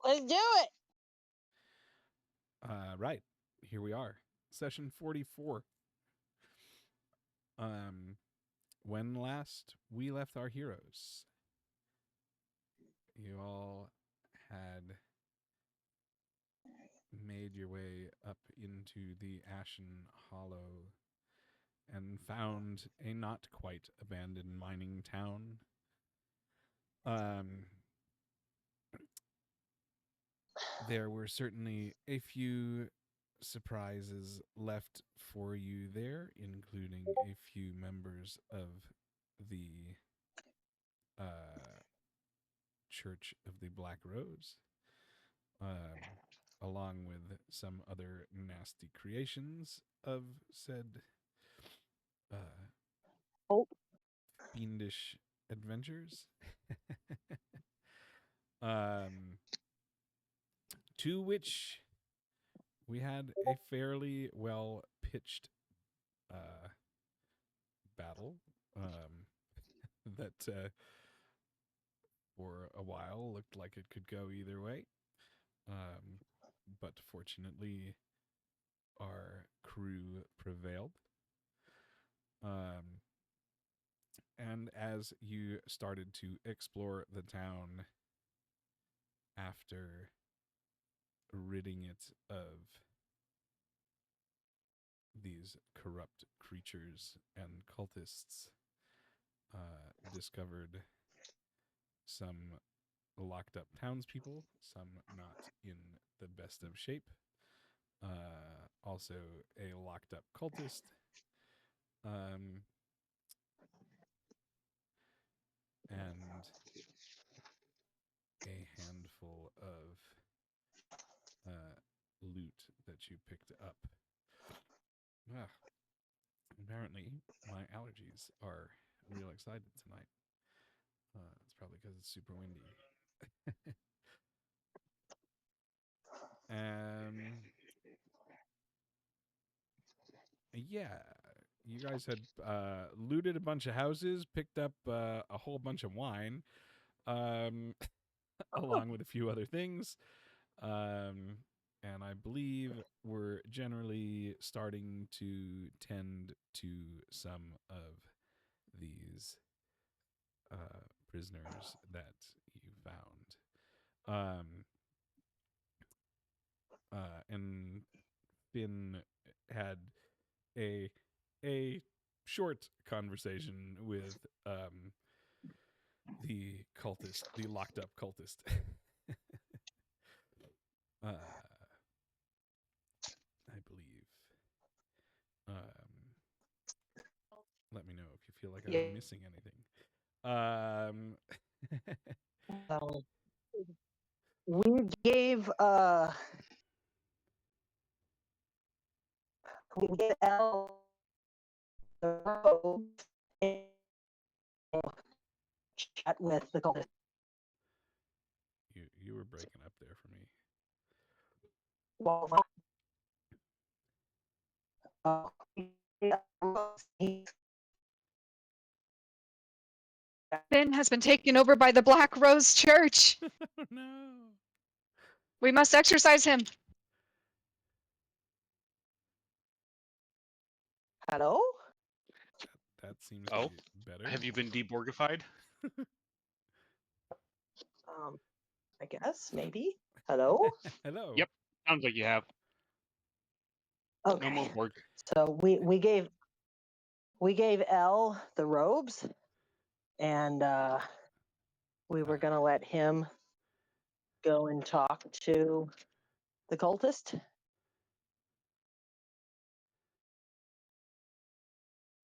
Let's do it. Right. Here we are. Session 44. Um, when last we left our heroes, you all had made your way up into the Ashen Hollow and found a not quite abandoned mining town. Um, there were certainly a few surprises left for you there, including a few members of the uh, Church of the Black Rose, along with some other nasty creations of said uh, Oh, fiendish adventures. um, to which we had a fairly well pitched uh, battle that for a while looked like it could go either way. Um, but fortunately, our crew prevailed. Um, and as you started to explore the town after ridding it of these corrupt creatures and cultists, discovered some locked up townspeople, some not in the best of shape, also a locked up cultist, um, and a handful of loot that you picked up. Ah, apparently, my allergies are real excited tonight. It's probably because it's super windy. um, yeah, you guys had looted a bunch of houses, picked up a whole bunch of wine, um, along with a few other things. Um, and I believe we're generally starting to tend to some of these prisoners that you found. Um, and Finn had a a short conversation with the cultist, the locked up cultist. uh, I believe. Um, Let me know if you feel like yeah. I'm missing anything. Um, Well, we gave uh we gave L the robe and chat with the cultist. you were breaking up there for me. Well, uh, Finn has been taken over by the Black Rose Church. No. We must exorcise him. hello. That seems to Oh, be better. have you been deborgified? Um, I guess maybe. Hello. Hello. Yep, sounds like you have. No more Okay. Borg. So we gave L the robes, and we were gonna let him go and talk to the cultist.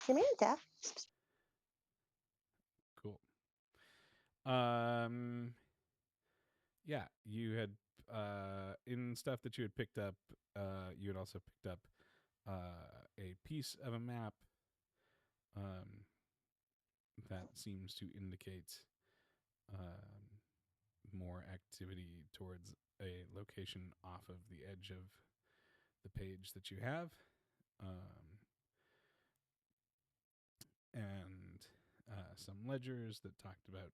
Samantha. Cool. Um, yeah, you had in stuff that you had picked up. You had also picked up a piece of a map um, that seems to indicate um, more activity towards a location off of the edge of the page that you have. Um, and some ledgers that talked about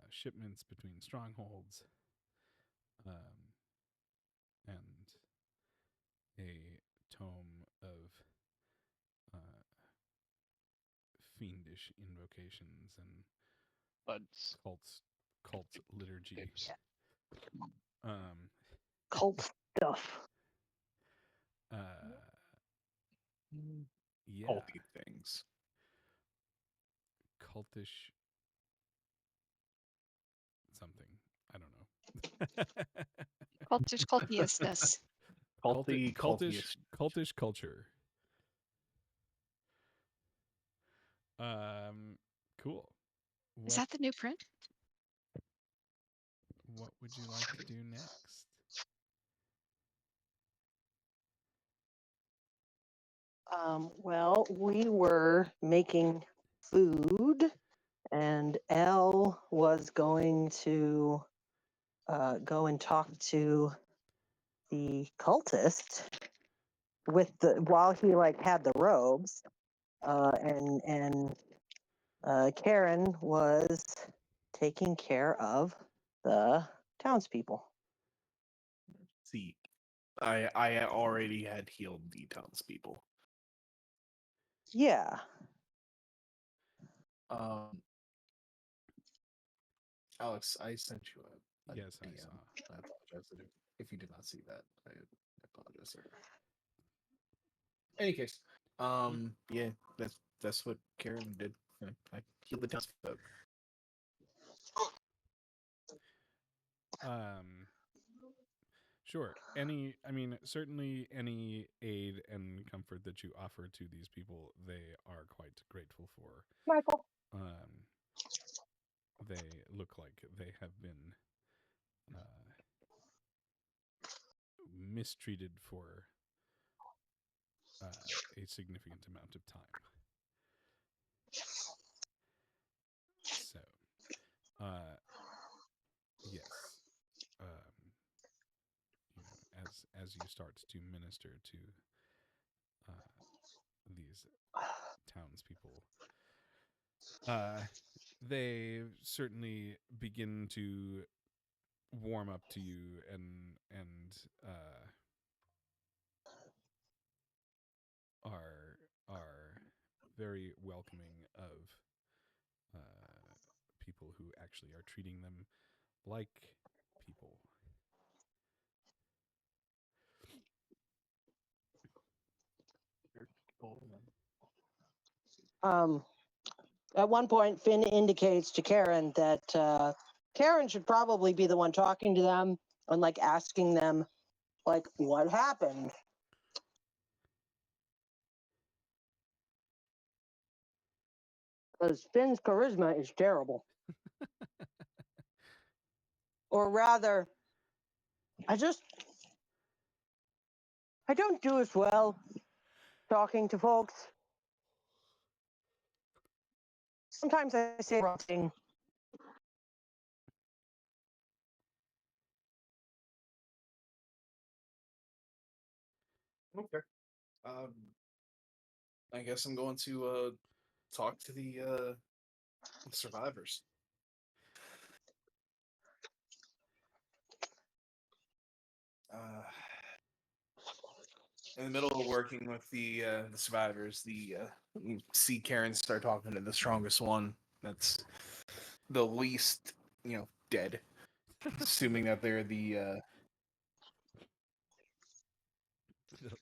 shipments between strongholds. fiendish invocations and But cult liturgy. tips. Um, Cult stuff. uh, yeah, Culty things. cultish something. I don't know. Cultish cultiousness. Cultish culture. Cool. Is that the new print? What would you like to do next? Well, we were making food, and Elle was going to go and talk to the cultist while he had the robes, and Karen was taking care of the townspeople. See, I already had healed the townspeople. Yeah. Alex, I sent you a Yes, I DM. saw. I apologize if you did not see that. I apologize, sir. Any case, yeah, that's what Karen did. I healed the townsfolk. Sure. Certainly any aid and comfort that you offer to these people, they are quite grateful for. Michael. They look like they have been mistreated for a significant amount of time. So, yes, as you start to minister to these townspeople, they certainly begin to warm up to you and are very welcoming of people who actually are treating them like people. At one point, Finn indicates to Karen that Karen should probably be the one talking to them and asking them what happened. Because Finn's charisma is terrible. Or rather, I don't do as well talking to folks. Sometimes I say the wrong thing. Okay. I guess I'm going to talk to the survivors. In the middle of working with the survivors, you see Karen start talking to the strongest one. That's the least, dead. Assuming that they're the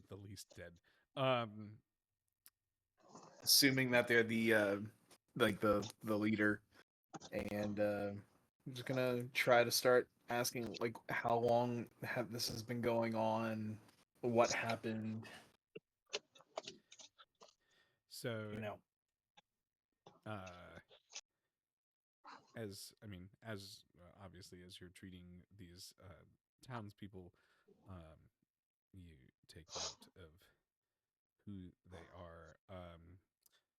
the least dead. Assuming that they're the leader, and I'm just gonna try to start asking how long this has been going on, what happened. So You know. As obviously as you're treating these townspeople, you take note of who they are.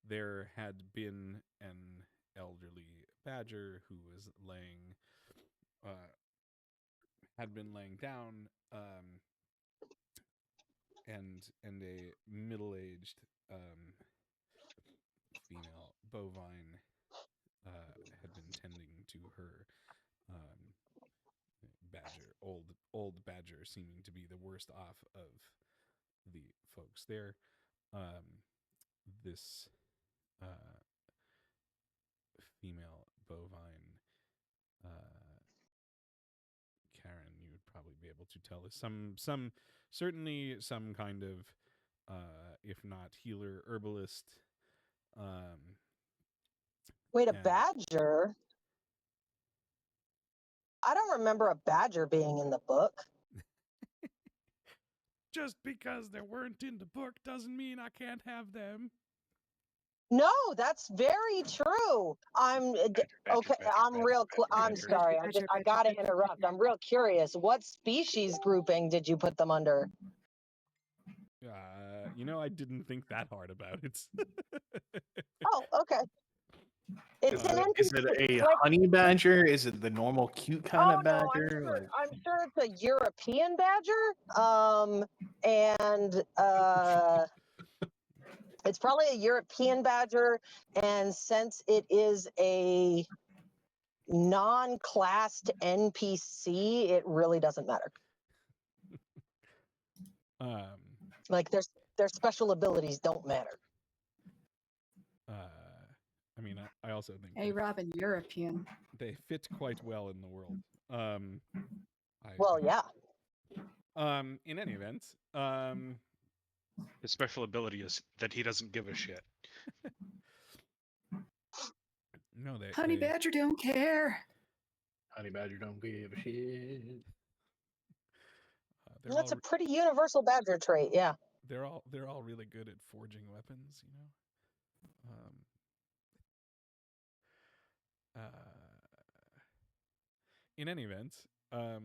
There had been an elderly badger who was had been laying down, and a middle-aged female bovine had been tending to her badger, old badger, seeming to be the worst off of the folks there. This female bovine, Karen, you would probably be able to tell is certainly some kind of, if not healer, herbalist. Wait, a And badger? I don't remember a badger being in the book. just because they weren't in the book doesn't mean I can't have them. No, that's very true. Okay. I'm sorry. I got to interrupt. I'm real curious. What species grouping did you put them under? I didn't think that hard about it. Oh, okay. It's an Is it interesting. a Like, honey badger? Is it the normal cute kind of oh no, badger? Like, I'm sure it's a European badger. And it's probably a European badger. And since it is a non-classed NPC, it really doesn't matter. Like their special abilities don't matter. I mean, I also think Hey, Robin, European. they fit quite well in the world. Well, yeah. In any event, His special ability is that he doesn't give a shit. no, Honey Badger don't care. honey badger don't give a shit. That's a pretty universal badger trait, yeah. They're all really good at forging weapons, in any event, now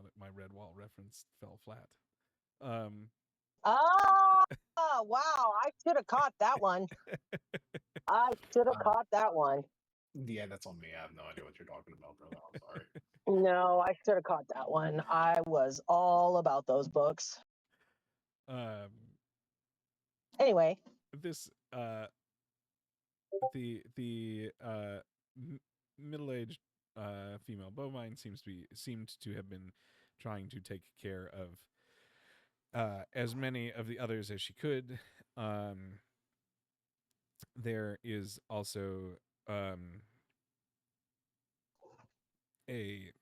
that my red wall reference fell flat, Wow, I should have caught that one. I should have caught that one. Yeah, that's on me. I have no idea what you're talking about, brother. I'm sorry. No, I should have caught that one. I was all about those books. Anyway, this the middle-aged female bovine seemed to have been trying to take care of as many of the others as she could. There is also a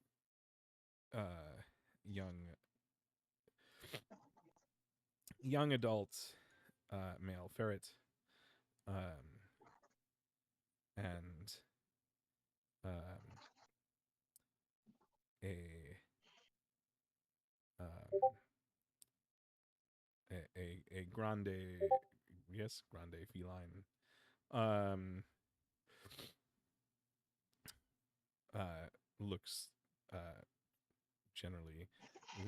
young adult male ferret, and a grande, yes, grande feline, looks generally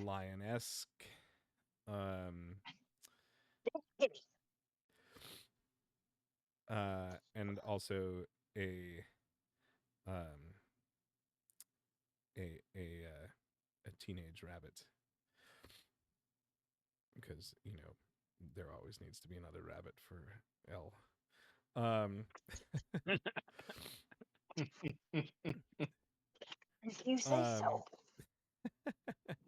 lion-esque, and also a teenage rabbit, because there always needs to be another rabbit for L. if you say so.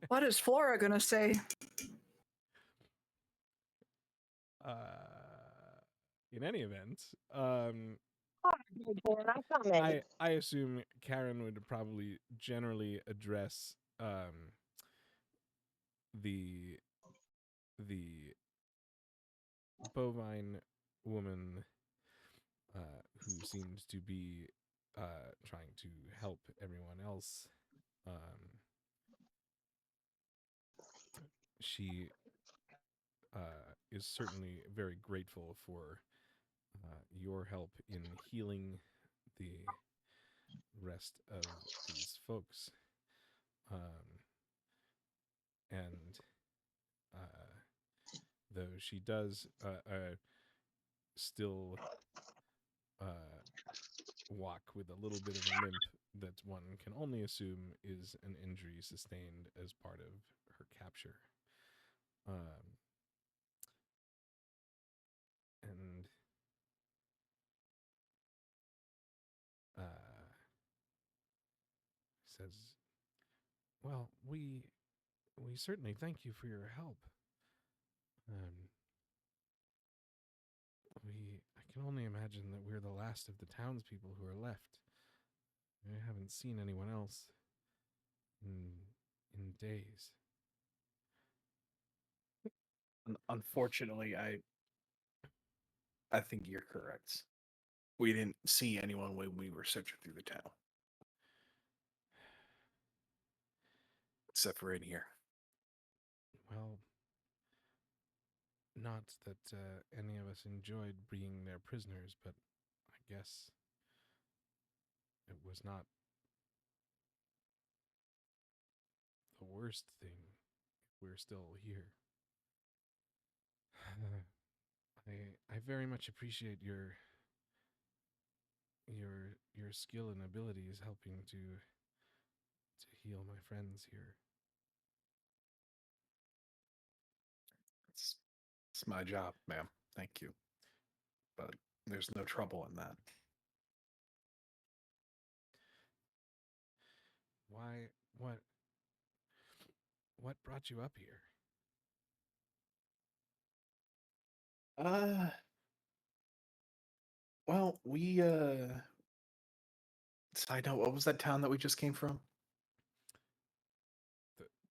What is Flora gonna say? In any event, I I assume Karen would probably generally address the bovine woman who seems to be trying to help everyone else. She is certainly very grateful for your help in healing the rest of these folks. And though she does still walk with a little bit of a limp that one can only assume is an injury sustained as part of her capture. And says, well, we certainly thank you for your help. I can can only imagine that we're the last of the townspeople who are left. I haven't seen anyone else in days. Unfortunately, I think you're correct. We didn't see anyone when we were searching through the town, except for in here. Well, not that any of us enjoyed being their prisoners, but I guess it was not the worst thing if we're still here. I very much appreciate your skill and abilities helping to heal my friends here. It's my job, ma'am. Thank you. But there's no trouble in that. Why what brought you up here? Well, we side note, what was that town that we just came from?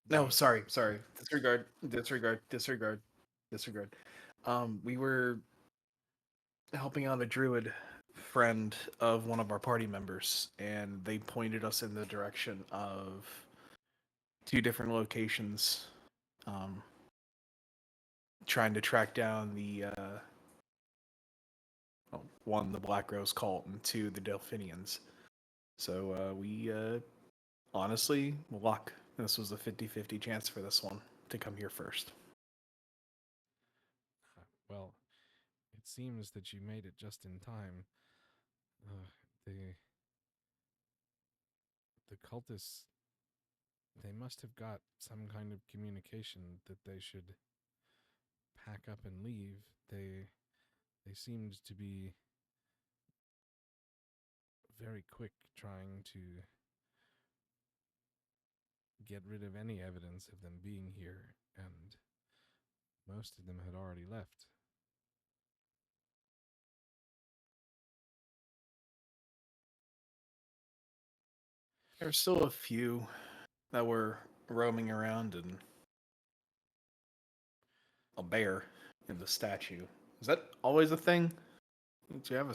No, The- sorry. Disregard. We were helping out a druid friend of one of our party members, and they pointed us in the direction of two different locations, trying to track down the one, the Black Rose cult, and two, the Delphinians. So we honestly, luck. This was a 50-50 chance for this one to come here first. Well, it seems that you made it just in time. The cultists, they must have got some kind of communication that they should pack up and leave. They seemed to be very quick trying to get rid of any evidence of them being here, and most of them had already left. There's still a few that were roaming around, and a bear in the statue. Is that always a thing? Do you have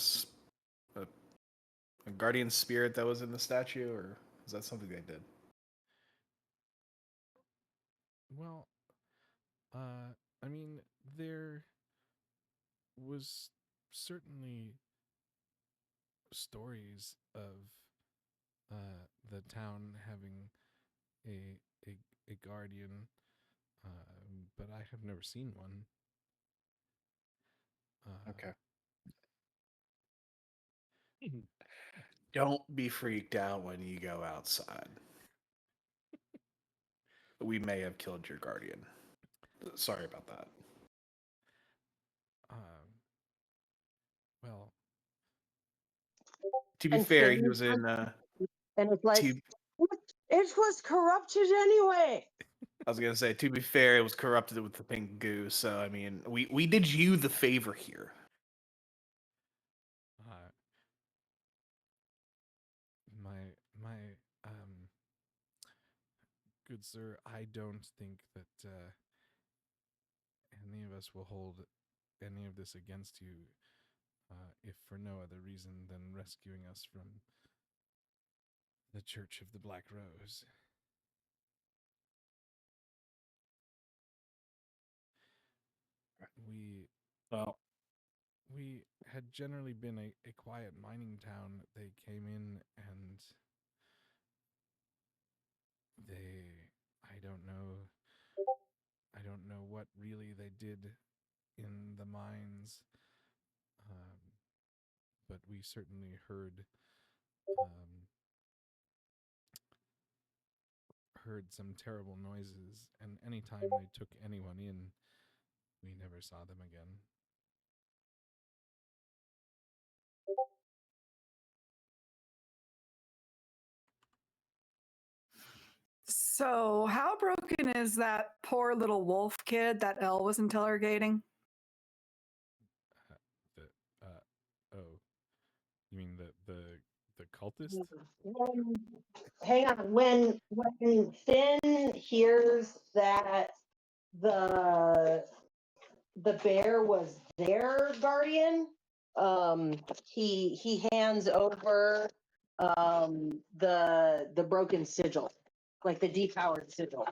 a guardian spirit that was in the statue, or is that something they did? Well, I mean, there was certainly stories of the town having a a guardian, but I have never seen one. Okay. Don't be freaked out when you go outside. We may have killed your guardian. Sorry about that. Well, To be And fair, Finn he was in. and it's like, To, it was corrupted anyway. I was gonna say, to be fair, it was corrupted with the pink goo. So I mean, we did you the favor here. my good sir, I don't think that any of us will hold any of this against you, if for no other reason than rescuing us from the Church of the Black Rose. Well, We had generally been a quiet mining town. They came in and they I don't know what really they did in the mines, but we certainly heard some terrible noises, and anytime they took anyone in, we never saw them again. So, how broken is that poor little wolf kid that Elle was interrogating? The cultist? When, hang on. When Finn hears that the bear was their guardian, he hands over the broken sigil, like the depowered sigil.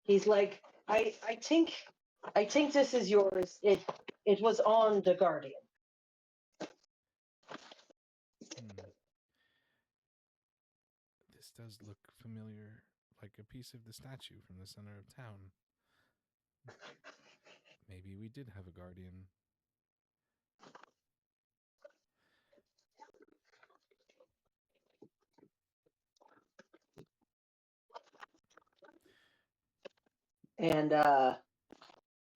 He's like, I think this is yours. It was on the guardian. This does look familiar, like a piece of the statue from the center of town. Maybe we did have a guardian. And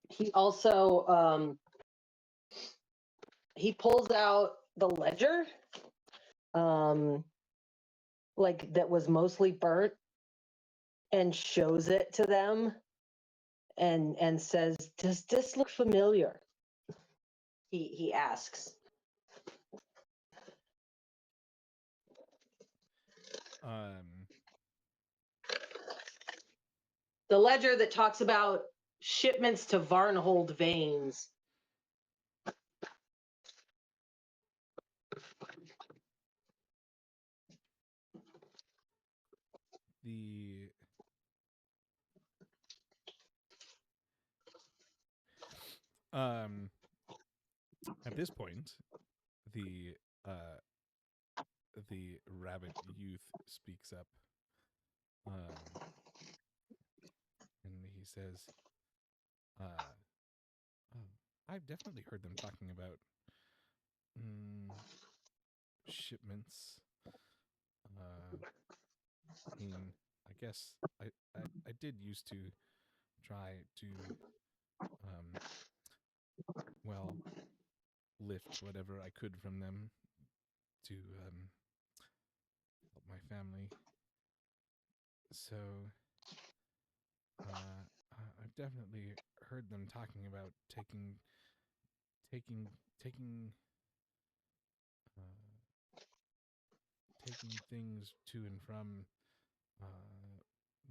he also he pulls out the ledger, like that was mostly burnt, and shows it to them, and says, "Does this look familiar?" He asks. The ledger that talks about shipments to Varnhold veins. The at this point, the rabbit youth speaks up, and he says, I've definitely heard them talking about shipments. I mean, I guess I did used to try to, well, lift whatever I could from them to help my family. So I've definitely heard them talking about taking things to and from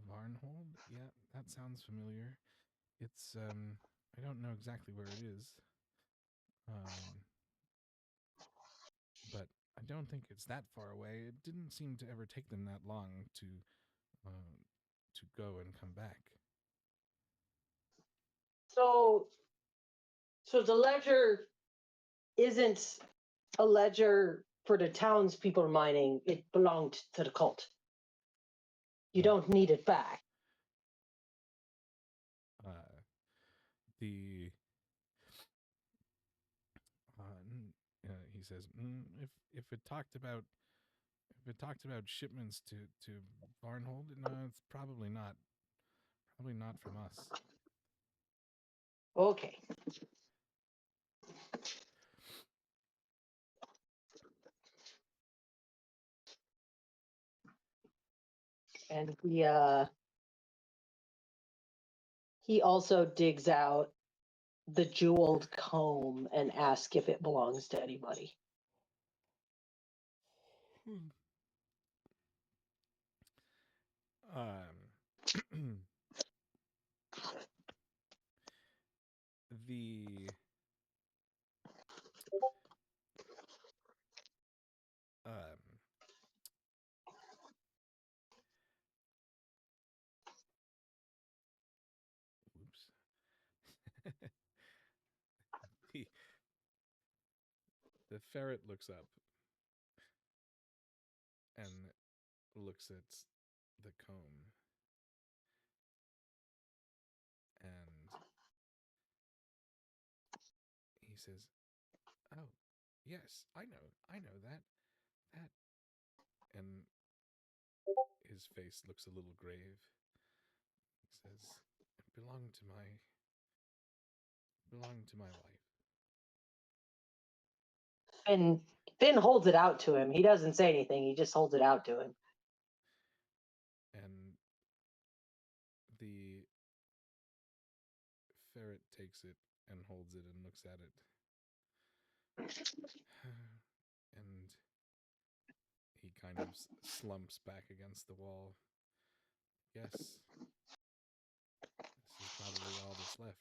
Varnhold. Yeah, that sounds familiar. It's I don't know exactly where it is, but I don't think it's that far away. It didn't seem to ever take them that long to go and come back. So the ledger isn't a ledger for the townspeople mining. It belonged to the cult. You don't need it back. He says, if it talked about shipments to Barnhold, no, it's probably not from us. Okay. And he also digs out the jeweled comb and asks if it belongs to anybody. The oops. The ferret looks up and looks at the comb, and he says, "Oh, yes, I know that," and his face looks a little grave. He says, "It belonged to my wife." And Finn holds it out to him. He doesn't say anything. He just holds it out to him. And the ferret takes it and holds it and looks at it. And he kind of slumps back against the wall. Yes. This is probably all that's left.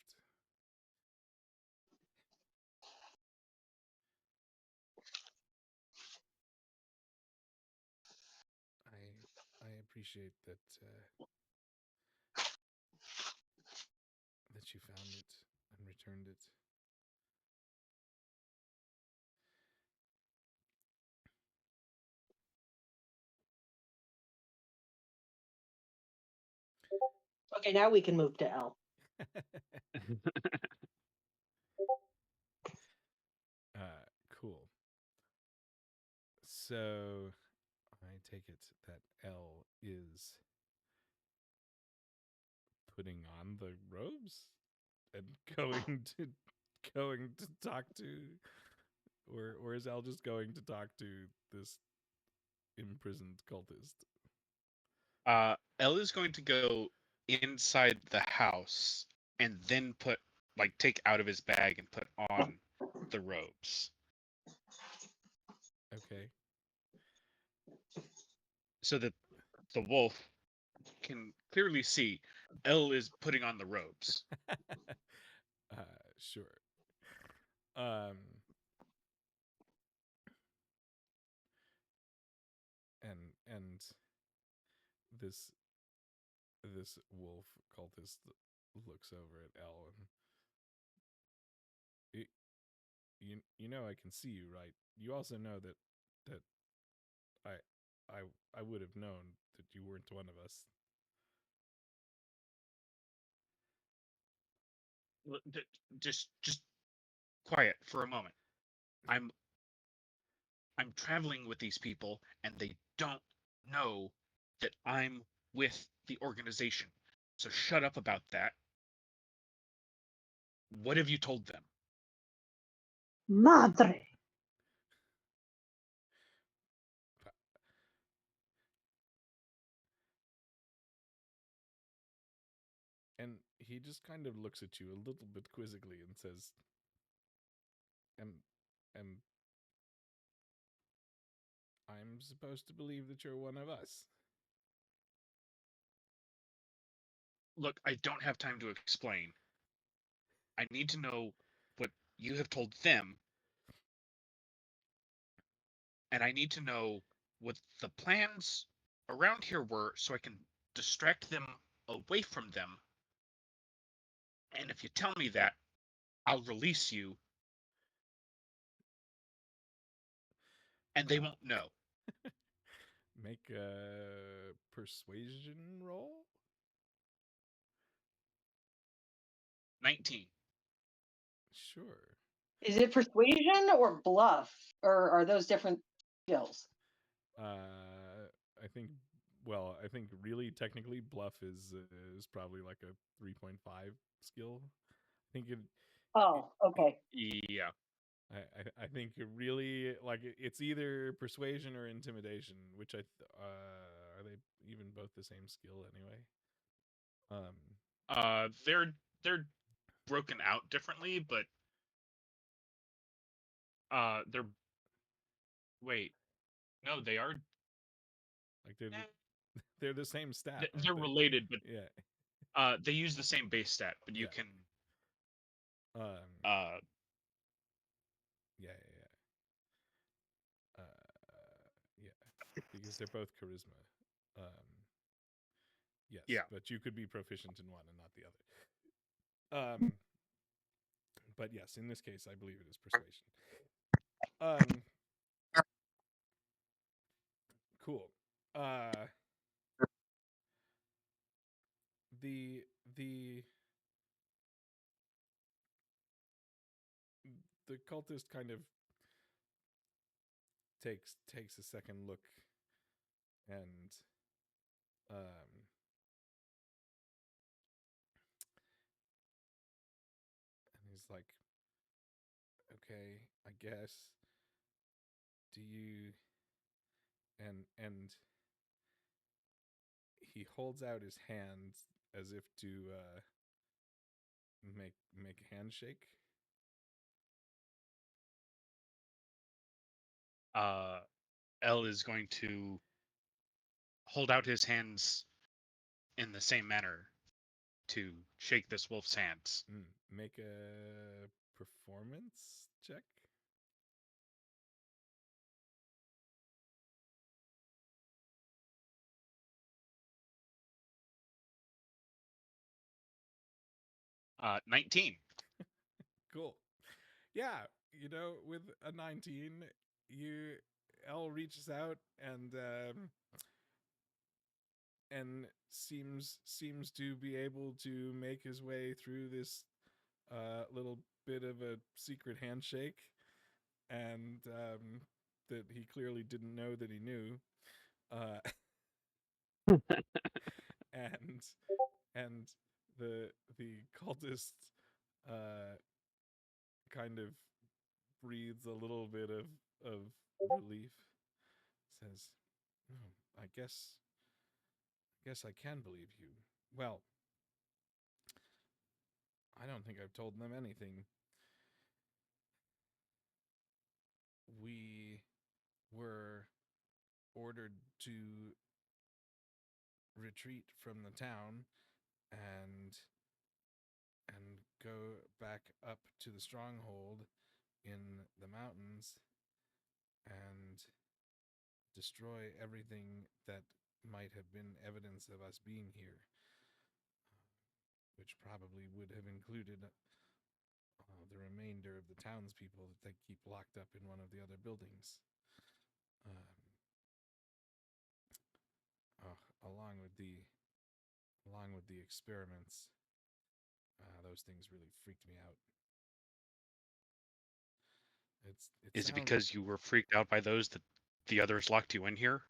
I appreciate that that you found it and returned it. Okay, now we can move to L. Cool. So I take it that L is putting on the robes and going to talk to, or is L just going to talk to this imprisoned cultist? Elle is going to go inside the house and then take out of his bag and put on the robes. Okay. So that the wolf can clearly see Elle is putting on the robes. Sure. Um, and this wolf cultist looks over at Elle and you know I can see you, right? You also know that I I would have known that you weren't one of us. Just quiet for a moment. I'm traveling with these people and they don't know that I'm with the organization. So shut up about that. What have you told them? Madre. And he just kind of looks at you a little bit quizzically and says, "And I'm supposed to believe that you're one of us." Look, I don't have time to explain. I need to know what you have told them, and I need to know what the plans around here were so I can distract them away from them. And if you tell me that, I'll release you, and they won't know. Make a persuasion roll. 19. Sure. Is it persuasion or bluff? Or are those different skills? I think. Well, I think really technically bluff is probably like a 3.5 skill. I think it. Oh, okay. Yeah. I think it really like it's either persuasion or intimidation, which are they even both the same skill anyway? They're broken out differently, but they're wait. No, they are Like they're the same stat. they're Aren't they? related, but Yeah. they use the same base stat, but you Yeah. can Yeah. Yeah. Because they're both charisma. Yes. Yeah. But you could be proficient in one and not the other. But yes, in this case, I believe it is persuasion. Cool. The the cultist kind of takes a second look and he's like, okay, I guess. Do you and he holds out his hand as if to make a handshake. L is going to hold out his hands in the same manner to shake this wolf's hands. Make a performance check. 19. Cool. Yeah, with a 19, L reaches out and seems to be able to make his way through this little bit of a secret handshake, and that he clearly didn't know that he knew, uh, and and the cultist uh, kind of breathes a little bit of relief. Says, "Oh, I guess I can believe you. Well, I don't think I've told them anything. We were ordered to retreat from the town and go back up to the stronghold in the mountains and destroy everything that might have been evidence of us being here, which probably would have included the remainder of the townspeople that they keep locked up in one of the other buildings. Along with the experiments, those things really freaked me out. Is it because you were freaked out by those that the others locked you in here?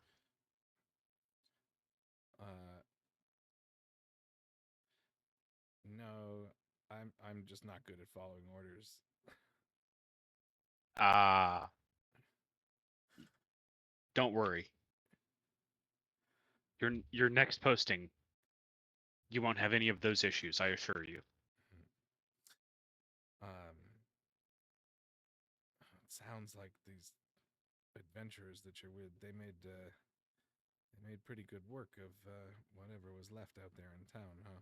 No, I'm just not good at following orders. Don't worry. Your next posting, you won't have any of those issues, I assure you. It sounds like these adventurers that you're with, they made pretty good work of whatever was left out there in town, huh?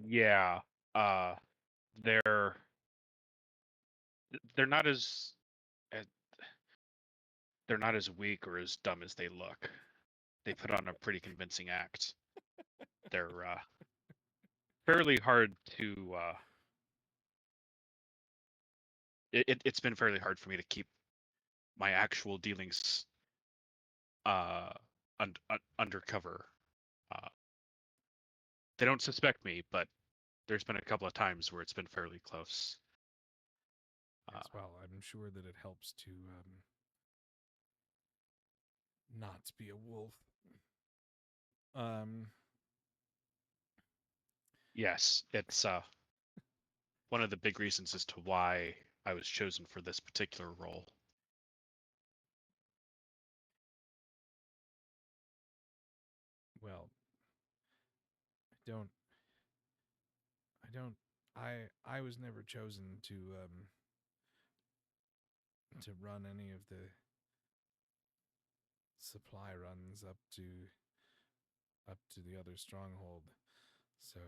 Yeah. They're not as uh, they're not as weak or as dumb as they look. They put on a pretty convincing act. They're fairly hard to it's been fairly hard for me to keep my actual dealings undercover. They don't suspect me, but there's been a couple of times where it's been fairly close. Yes, well, I'm sure that it helps to not be a wolf. Yes, it's one of the big reasons as to why I was chosen for this particular role. Well, I was never chosen to run any of the supply runs up to the other stronghold. So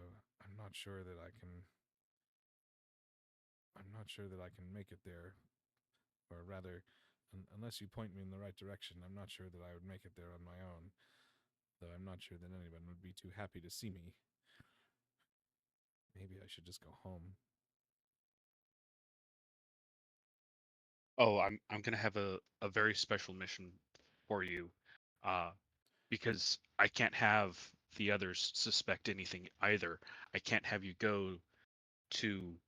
I'm not sure that I can make it there, or rather, unless you point me in the right direction, I'm not sure that I would make it there on my own. Though I'm not sure that anyone would be too happy to see me. Maybe I should just go home. Oh, I'm gonna have a very special mission for you, because I can't have the others suspect anything either. I can't have you go to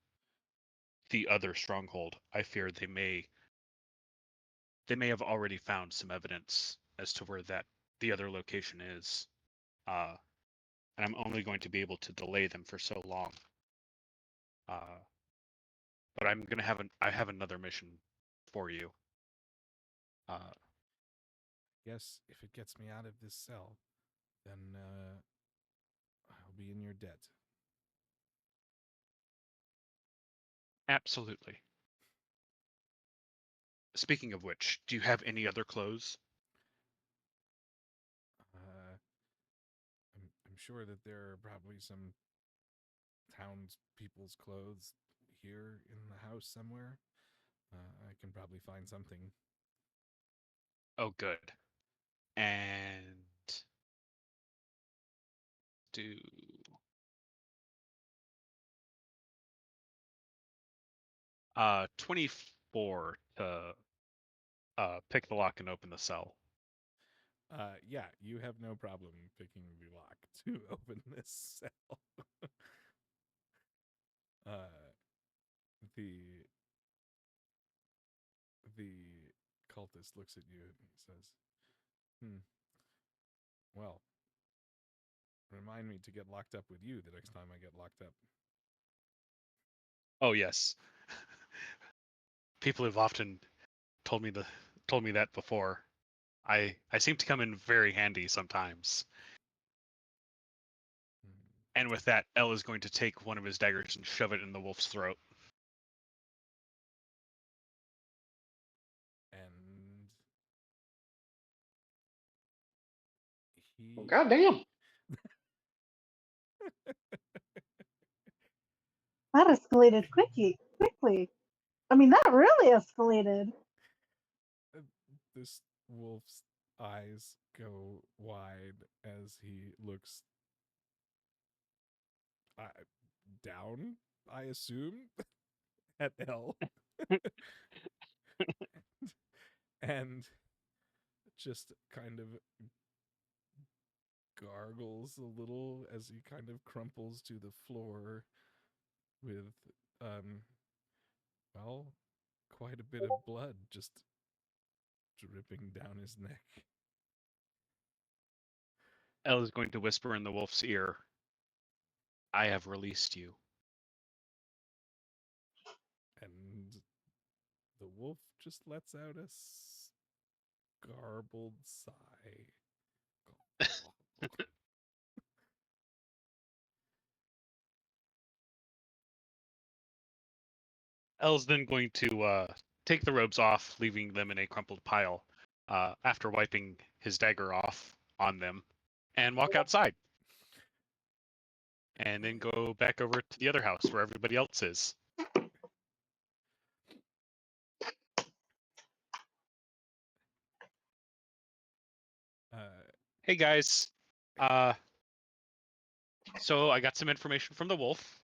the other stronghold. I fear they may have already found some evidence as to where the other location is, and I'm only going to be able to delay them for so long. But I have another mission for you. Guess if it gets me out of this cell, then I'll be in your debt. Absolutely. Speaking of which, do you have any other clothes? I'm sure that there are probably some townspeople's clothes here in the house somewhere. I can probably find something. Oh, good. And do 24 to pick the lock and open the cell. Yeah, you have no problem picking the lock to open this cell. The cultist looks at you and he says, well, remind me to get locked up with you the next time I get locked up. Oh yes. People have often told me that before. I seem to come in very handy sometimes. And with that, L is going to take one of his daggers and shove it in the wolf's throat. And he God damn. That escalated quickly. I mean, that really escalated. This wolf's eyes go wide as he looks down, I assume, at L. And just kind of gargles a little as he kind of crumples to the floor with, well, quite a bit of blood just dripping down his neck. L is going to whisper in the wolf's ear, I have released you. And the wolf just lets out a garbled sigh. L's then going to take the robes off, leaving them in a crumpled pile, after wiping his dagger off on them, and walk outside. And then go back over to the other house where everybody else is. Hey guys, so I got some information from the wolf.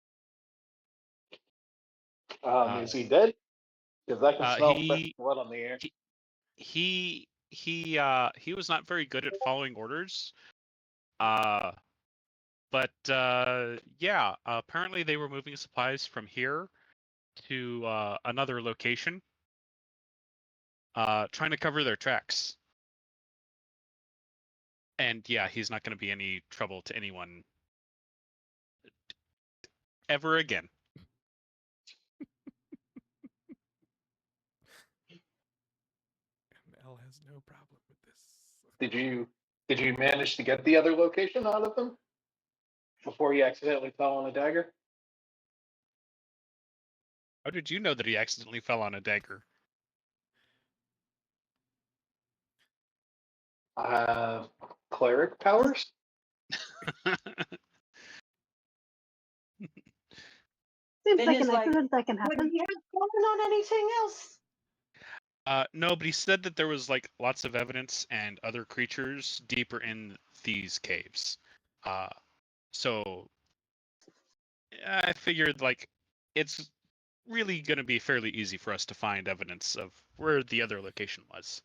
Is he dead? Because I can smell fresh He blood on the air. he was not very good at following orders. But yeah, apparently they were moving supplies from here to another location, trying to cover their tracks. And yeah, he's not going to be any trouble to anyone ever again. And L has no problem with this. Did you manage to get the other location out of them before he accidentally fell on a dagger? How did you know that he accidentally fell on a dagger? Cleric powers? Seems Finn like is an like, accident that can Would happen. you have going on anything else? No, but he said that there was like lots of evidence and other creatures deeper in these caves. So I figured like it's really going to be fairly easy for us to find evidence of where the other location was.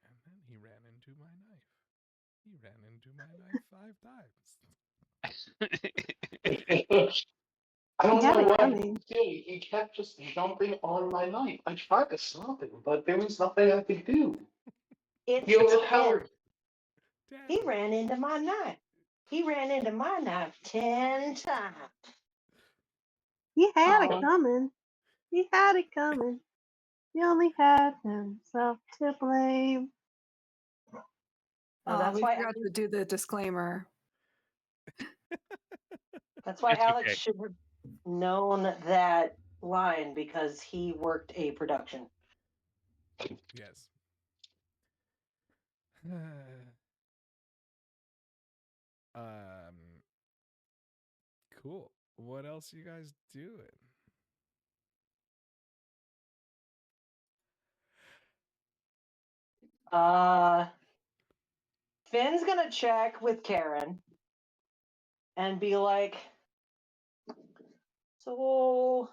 And then he ran into my knife. He ran into my knife 5 times. I don't had know it what I coming. could do. He kept just jumping on my knife. I tried to stop him, but there was nothing I could do. It's He overpowered. He ran into my knife. He ran into my knife 10 times. He had it Oh. coming. He had it coming. He only had himself to blame. That's We why forgot to do the disclaimer. that's why It's Alex okay. should known that line because he worked a production. Yes. Cool. What else are you guys doing? Finn's gonna check with Karen and be like, so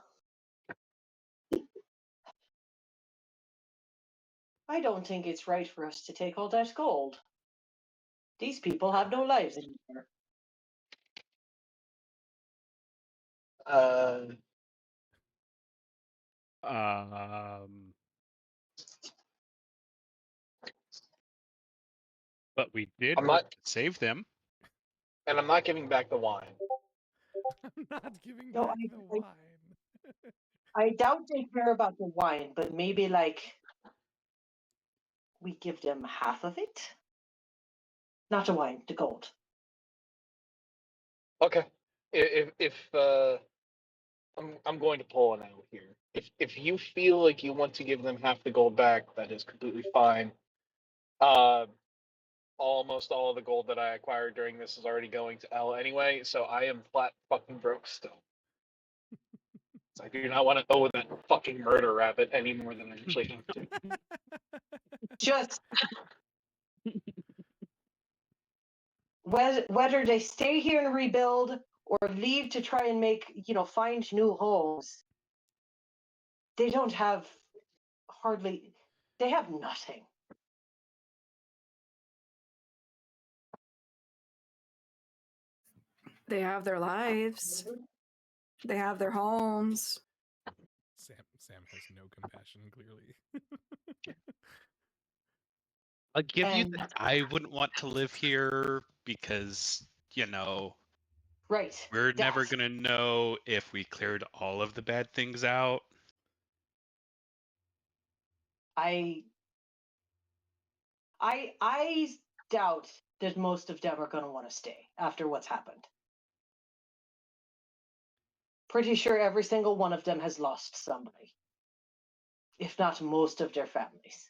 I don't think it's right for us to take all that gold. These people have no lives anymore. But we did I'm work not- to save them. And I'm not giving back the wine. I'm not giving No, back the wine. I doubt they care about the wine, but maybe like we give them half of it. Not the wine, the gold. Okay. If I'm going to pull an out here. If you feel like you want to give them half the gold back, that is completely fine. Almost all of the gold that I acquired during this is already going to L anyway, so I am flat fucking broke still. So I do not want to owe that fucking murder rabbit any more than I actually have to. Just whether they stay here and rebuild or leave to try and find new homes, they don't have they have nothing. They have their lives. They have their homes. Sam has no compassion, clearly. I'll give you And that I wouldn't want to live here because, right, we're never that going to know if we cleared all of the bad things out. I doubt that most of them are going to want to stay after what's happened. Pretty sure every single one of them has lost somebody, if not most of their families.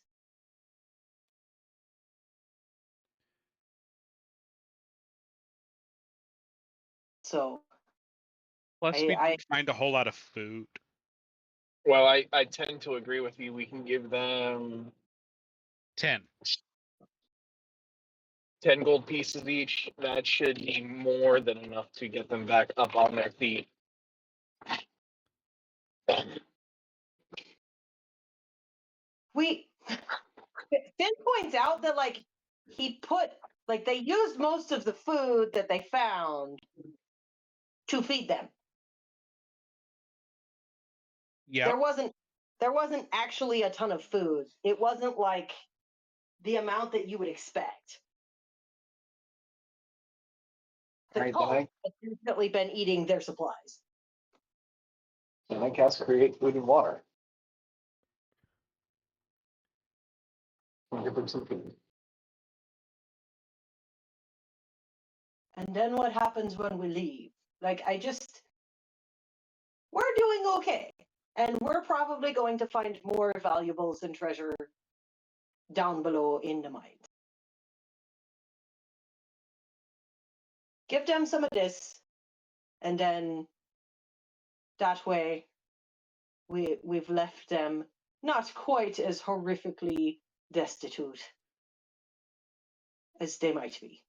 So Plus, we I didn't find a whole lot of food. Well, I tend to agree with you. We can give them 10. 10 gold pieces each. That should be more than enough to get them back up on their feet. Finn points out that they used most of the food that they found to feed them. Yeah. There wasn't actually a ton of food. It wasn't like the amount that you would expect. The Alright, cult has definitely been eating their supplies. then I cast create food and water. I'll give them some food. And then what happens when we leave? We're doing okay. And we're probably going to find more valuables and treasure down below in the mines. Give them some of this, and then that way we've left them not quite as horrifically destitute as they might be.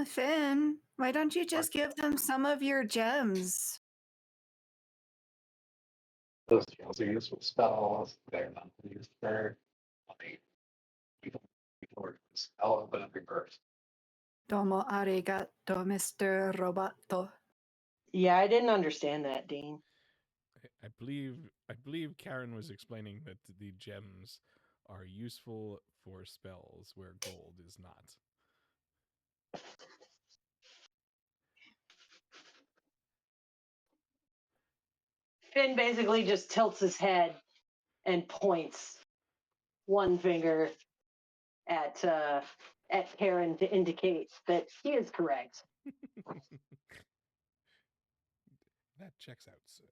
Finn, why don't you just give them some of your gems? Those spells are useful spells. They're not used for money. People work the spell, open up your purse. Domo arigato, Mr. Roboto. Yeah, I didn't understand that, Dean. I believe Karen was explaining that the gems are useful for spells where gold is not. Finn basically just tilts his head and points one finger at Karen to indicate that he is correct. That checks out, sir.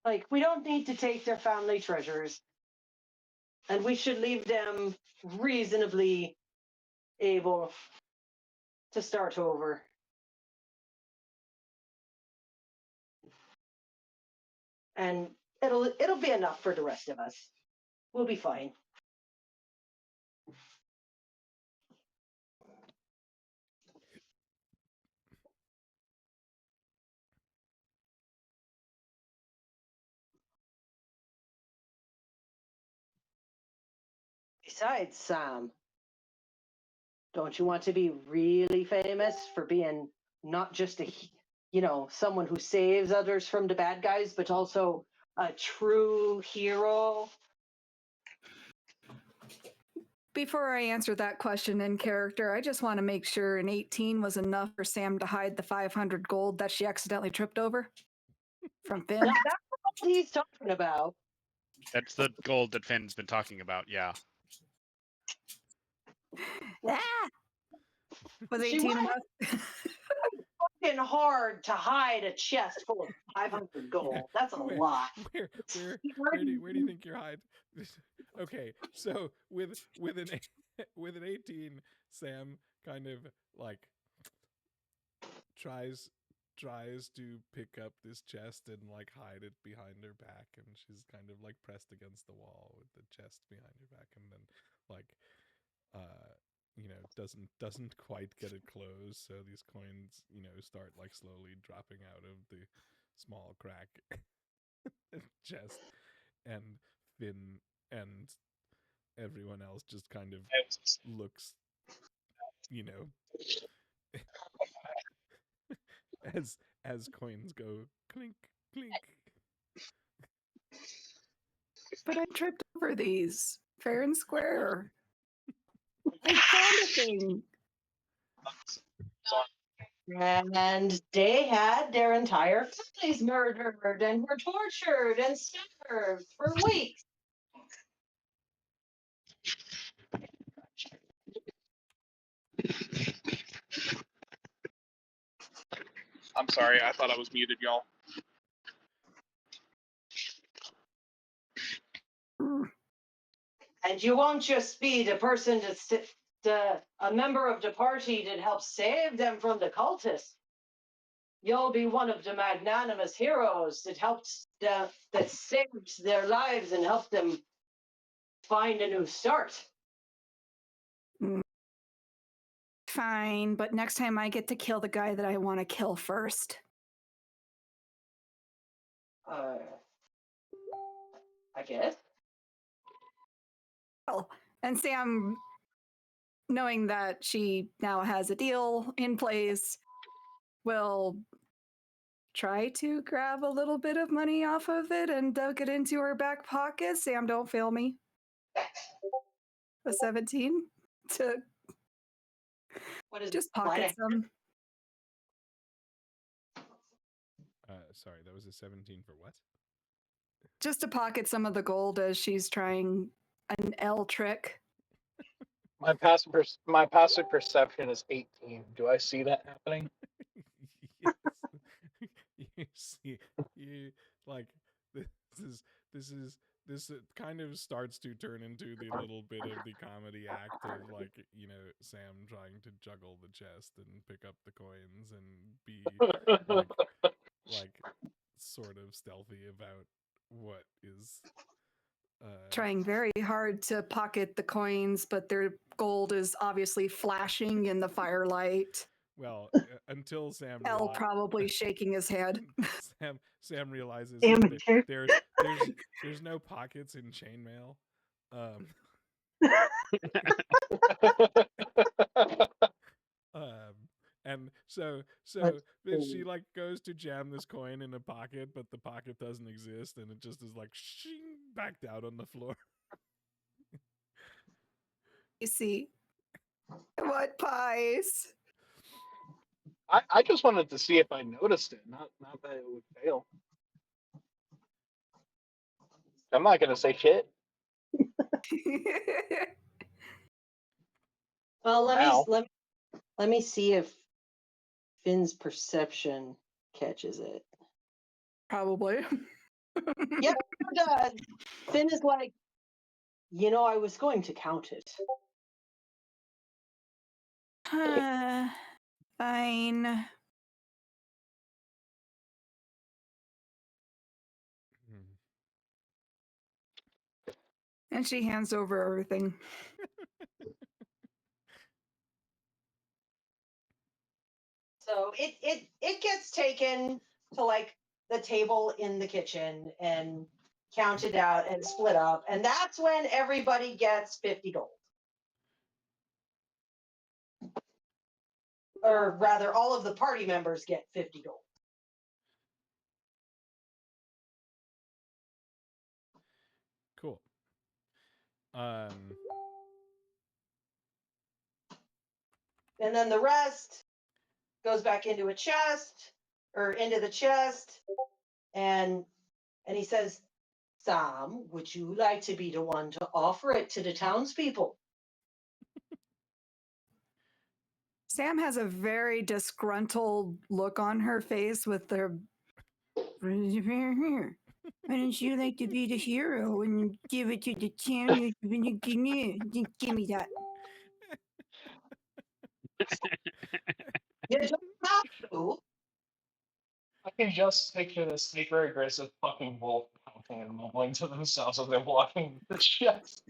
Like, we don't need to take their family treasures. And we should leave them reasonably able to start over. And it'll be enough for the rest of us. We'll be fine. Besides, Sam, don't you want to be really famous for being not just someone who saves others from the bad guys, but also a true hero? Before I answer that question in character, I just want to make sure an 18 was enough for Sam to hide the 500 gold that she accidentally tripped over from Finn. Now, that's what he's talking about. That's the gold that Finn's been talking about. Yeah. Ah! Was She 18 went enough? fucking hard to hide a chest full of 500 gold. Yeah, That's a lot. Where do you think you're hiding? Okay, so with an with an 18, Sam kind of like tries to pick up this chest and like hide it behind her back, and she's kind of like pressed against the wall with the chest behind her back, and then like doesn't quite get it closed, so these coins start like slowly dropping out of the small crack chest, and Finn and everyone else just kind of looks as coins go clink clink. But I tripped over these fair and square. I found a thing. And they had their entire families murdered and were tortured and starved for weeks. I'm sorry, I thought I was muted, y'all. And you won't just be the person a member of the party that helps save them from the cultists. You'll be one of the magnanimous heroes that saved their lives and helped them find a new start. Fine, but next time I get to kill the guy that I want to kill first. I guess. Well, and Sam, knowing that she now has a deal in place, will try to grab a little bit of money off of it and dug it into her back pocket. Sam, don't fail me. A 17 to What is just pocket some. Sorry, that was a 17 for what? Just to pocket some of the gold as she's trying an L trick. My passive perception is 18. Do I see that happening? Yes. You see, like this kind of starts to turn into the little bit of the comedy act of like Sam trying to juggle the chest and pick up the coins and be like sort of stealthy about what is trying very hard to pocket the coins, but their gold is obviously flashing in the firelight. Well, until Sam L probably shaking his head. Sam realizes Amateur. there's no pockets in chainmail. And so she like goes to jam this coin in a pocket, but the pocket doesn't exist, and it just is like shing backed out on the floor. You see, what pies? I just wanted to see if I noticed it, not that it would fail. I'm not gonna say shit. Well, Now. let me see if Finn's perception catches it. Probably. Yep, it does. Finn is like, I was going to count it. Fine. Hmm. And she hands over everything. So it gets taken to like the table in the kitchen and counted out and split up, and that's when everybody gets 50 gold. Or rather, all of the party members get 50 gold. Cool. And then the rest goes back into a chest or into the chest, and he says, Sam, would you like to be the one to offer it to the townspeople? Sam has a very disgruntled look on her face with the. Why don't you like to be the hero and give it to the town? Give me that. You don't have to. I can just picture this super aggressive fucking wolf pouting and mumbling to themselves as they're walking the chest.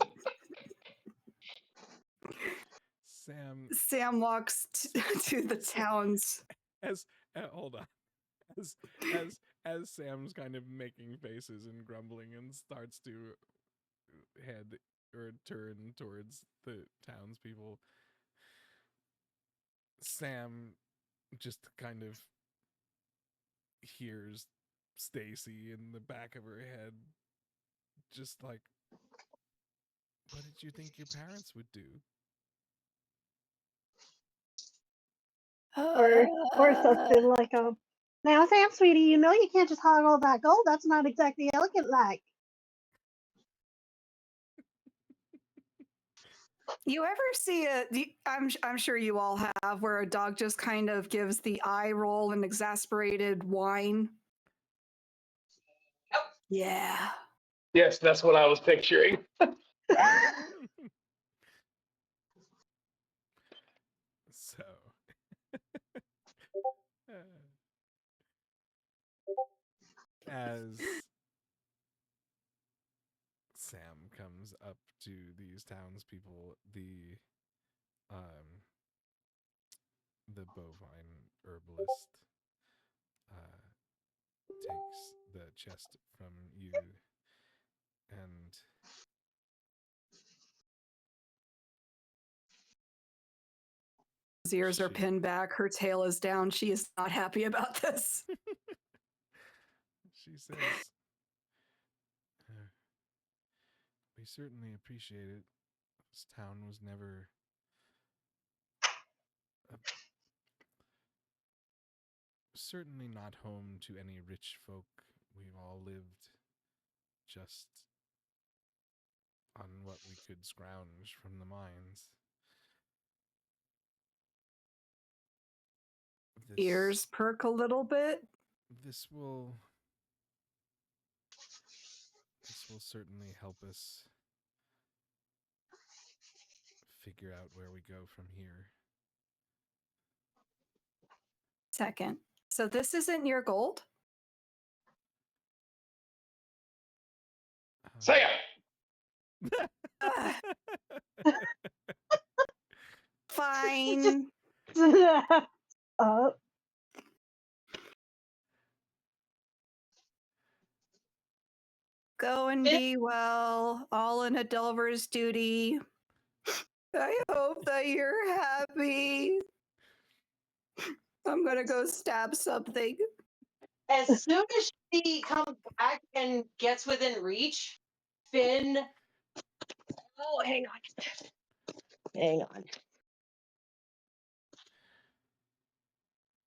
Sam walks to the towns. Hold on. As Sam's kind of making faces and grumbling and starts to head or turn towards the townspeople, Sam just kind of hears Stacy in the back of her head, just like, what did you think your parents would do? Or something like now Sam, sweetie, you know you can't just hog all that gold. That's not exactly elegant like. You ever see I'm sure you all have, where a dog just kind of gives the eye roll and exasperated whine? Yep. Yeah. Yes, that's what I was picturing. So, as Sam comes up to these townspeople, the bovine herbalist takes the chest from you and His ears are She- pinned back. Her tail is down. She is not happy about this. she says, we certainly appreciate it. This town was never certainly not home to any rich folk. We've all lived just on what we could scrounge from the mines. Ears perk a little bit. This will certainly help us figure out where we go from here. Second. So this isn't your gold? Say Ugh, She fine. Go and be well. All in a Delver's duty. I hope that you're happy. I'm gonna go stab something. As soon as she comes back and gets within reach, Finn. Oh, hang on. Hang on.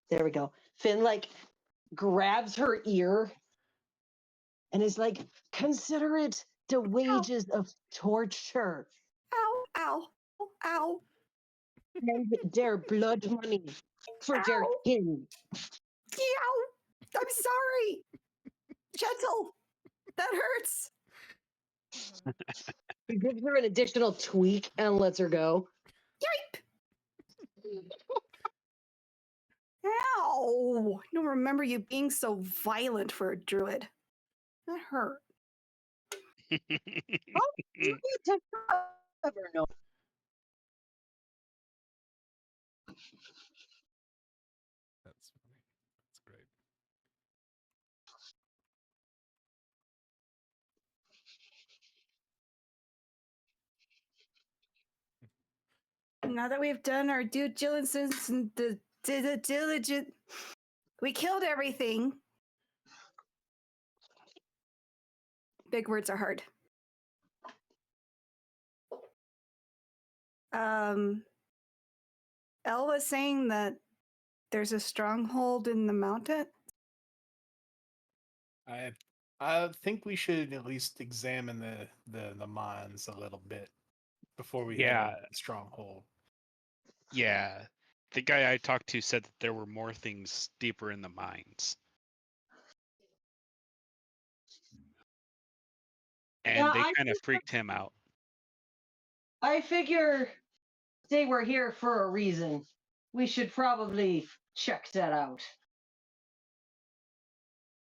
There we go. Finn like grabs her ear and it's like, consider it the wages of torture Ow, ow, ow, and their blood money for their ow, kin. ow. I'm sorry. Gentle. That hurts. He gives her an additional tweak and lets her go. Ow. I don't remember you being so violent for a druid. That hurt. You to ever know. That's funny. That's great. Now that we've done our due diligence and the diligent, we killed everything. Big words are hard. Elle was saying that there's a stronghold in the mountain. I think we should at least examine the mines a little bit before we head Yeah. into the stronghold. Yeah. The guy I talked to said that there were more things deeper in the mines. And Yeah, they I kind of think freaked him out. I figure they were here for a reason. We should probably check that out.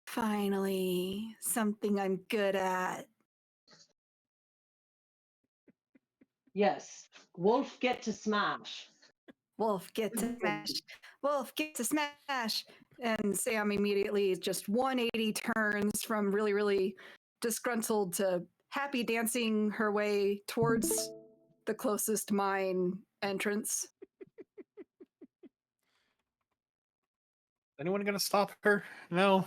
Finally, something I'm good at. Yes, Wolf get to smash. Wolf, get to smash. Wolf, get to smash. And Sam immediately just 180 turns from really, really disgruntled to happy dancing her way towards the closest mine entrance. Anyone gonna stop her? No.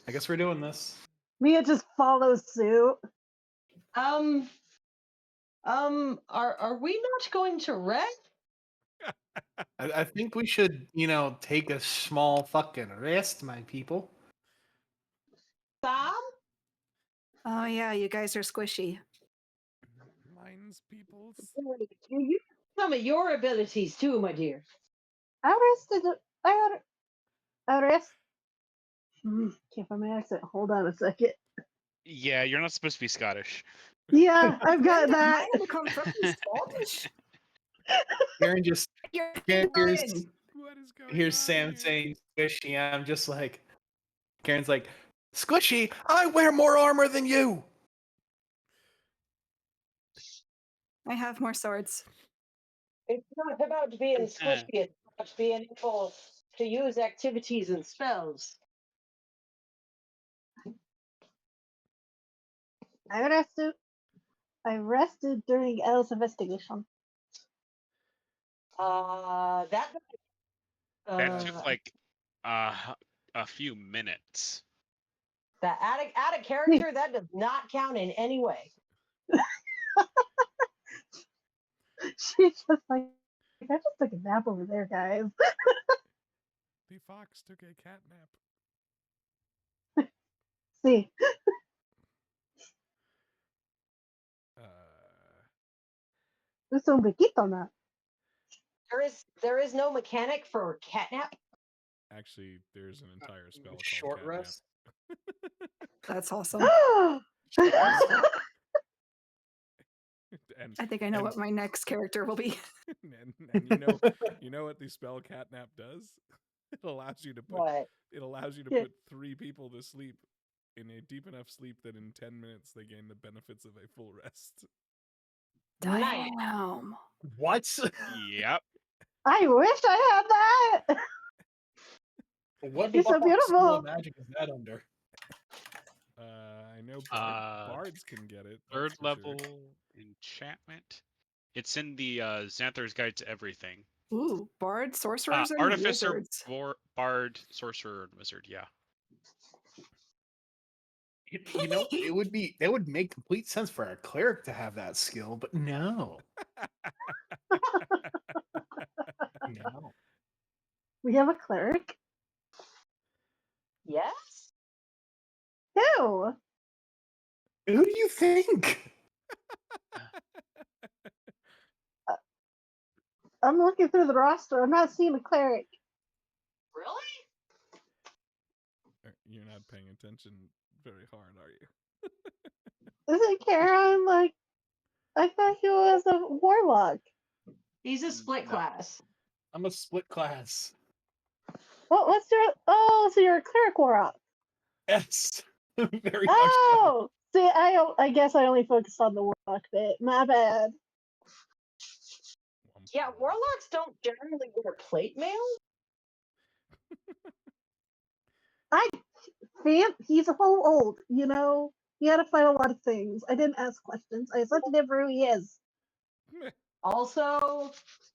I guess we're doing this. Mia just follows suit. Are we not going to rest? I think we should, take a small fucking rest, my people. Sam? Oh, yeah, you guys are squishy. Mines peoples. You use some of your abilities too, my dear. I rest. Can't find my accent. Hold on a second. Yeah, you're not supposed to be Scottish. Yeah, I've got When did that. mine become fucking Scottish? Karen just You're here's fine. What is going here's on Sam here? saying squishy. And I'm just like, Karen's like, squishy. I wear more armor than you. I have more swords. It's not about being squishy, it's about being able to use activities and spells. I rested during Elle's investigation. That That took like a few minutes. that add a character that does not count in any way. She's just like, I just took a nap over there, guys. The fox took a cat nap. See, es un bequito nap. There is no mechanic for catnap. Actually, there's an entire spell called Short catnap. rest. That's awesome. And, I think I know what my next character will be. and you know what the spell catnap does? It allows you to put What? put 3 people to sleep in a deep enough sleep that in 10 minutes they gain the benefits of a full rest. Nice. Damn. What? Yep. I wish I had that. What It's so fucking school beautiful. of magic is that under? I know bards can get it. Third that's for level sure. enchantment. It's in the Xanthar's Guide to Everything. Ooh, bard, sorcerers, and Artificer, wizards. bard, sorcerer, and wizard. Yeah. It would make complete sense for a cleric to have that skill, but no. No. We have a cleric. Yes? Who? you? Who do you think? I'm looking through the roster. I'm not seeing a cleric. Really? You're not paying attention very hard, are you? Is it Karen? Like, I thought he was a warlock. He's a split No. class. I'm a split class. What's your? Oh, so you're a cleric warlock. Yes. Very much so. Oh, see, I guess I only focused on the warlock bit. My bad. Yeah, warlocks don't generally wear plate mail. He's a whole old. You know, he had to fight a lot of things. I didn't ask questions. I accepted him for who he is. Also,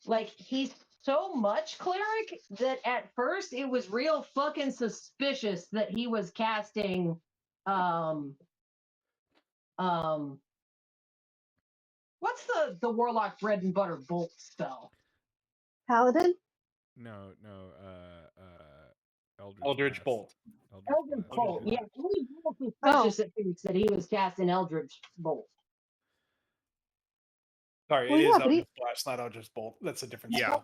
like, he's so much cleric that at first it was real fucking suspicious that he was casting what's the warlock bread and butter bolt spell? Paladin. No, Eldritch Bolt. Eldritch Bolt. Yeah, only real Oh. suspicious that thinks that he was casting Eldritch Bolt. Sorry, Well, it yeah, is but he- Eldritch Blast, not Eldritch Bolt. That's a different Yeah.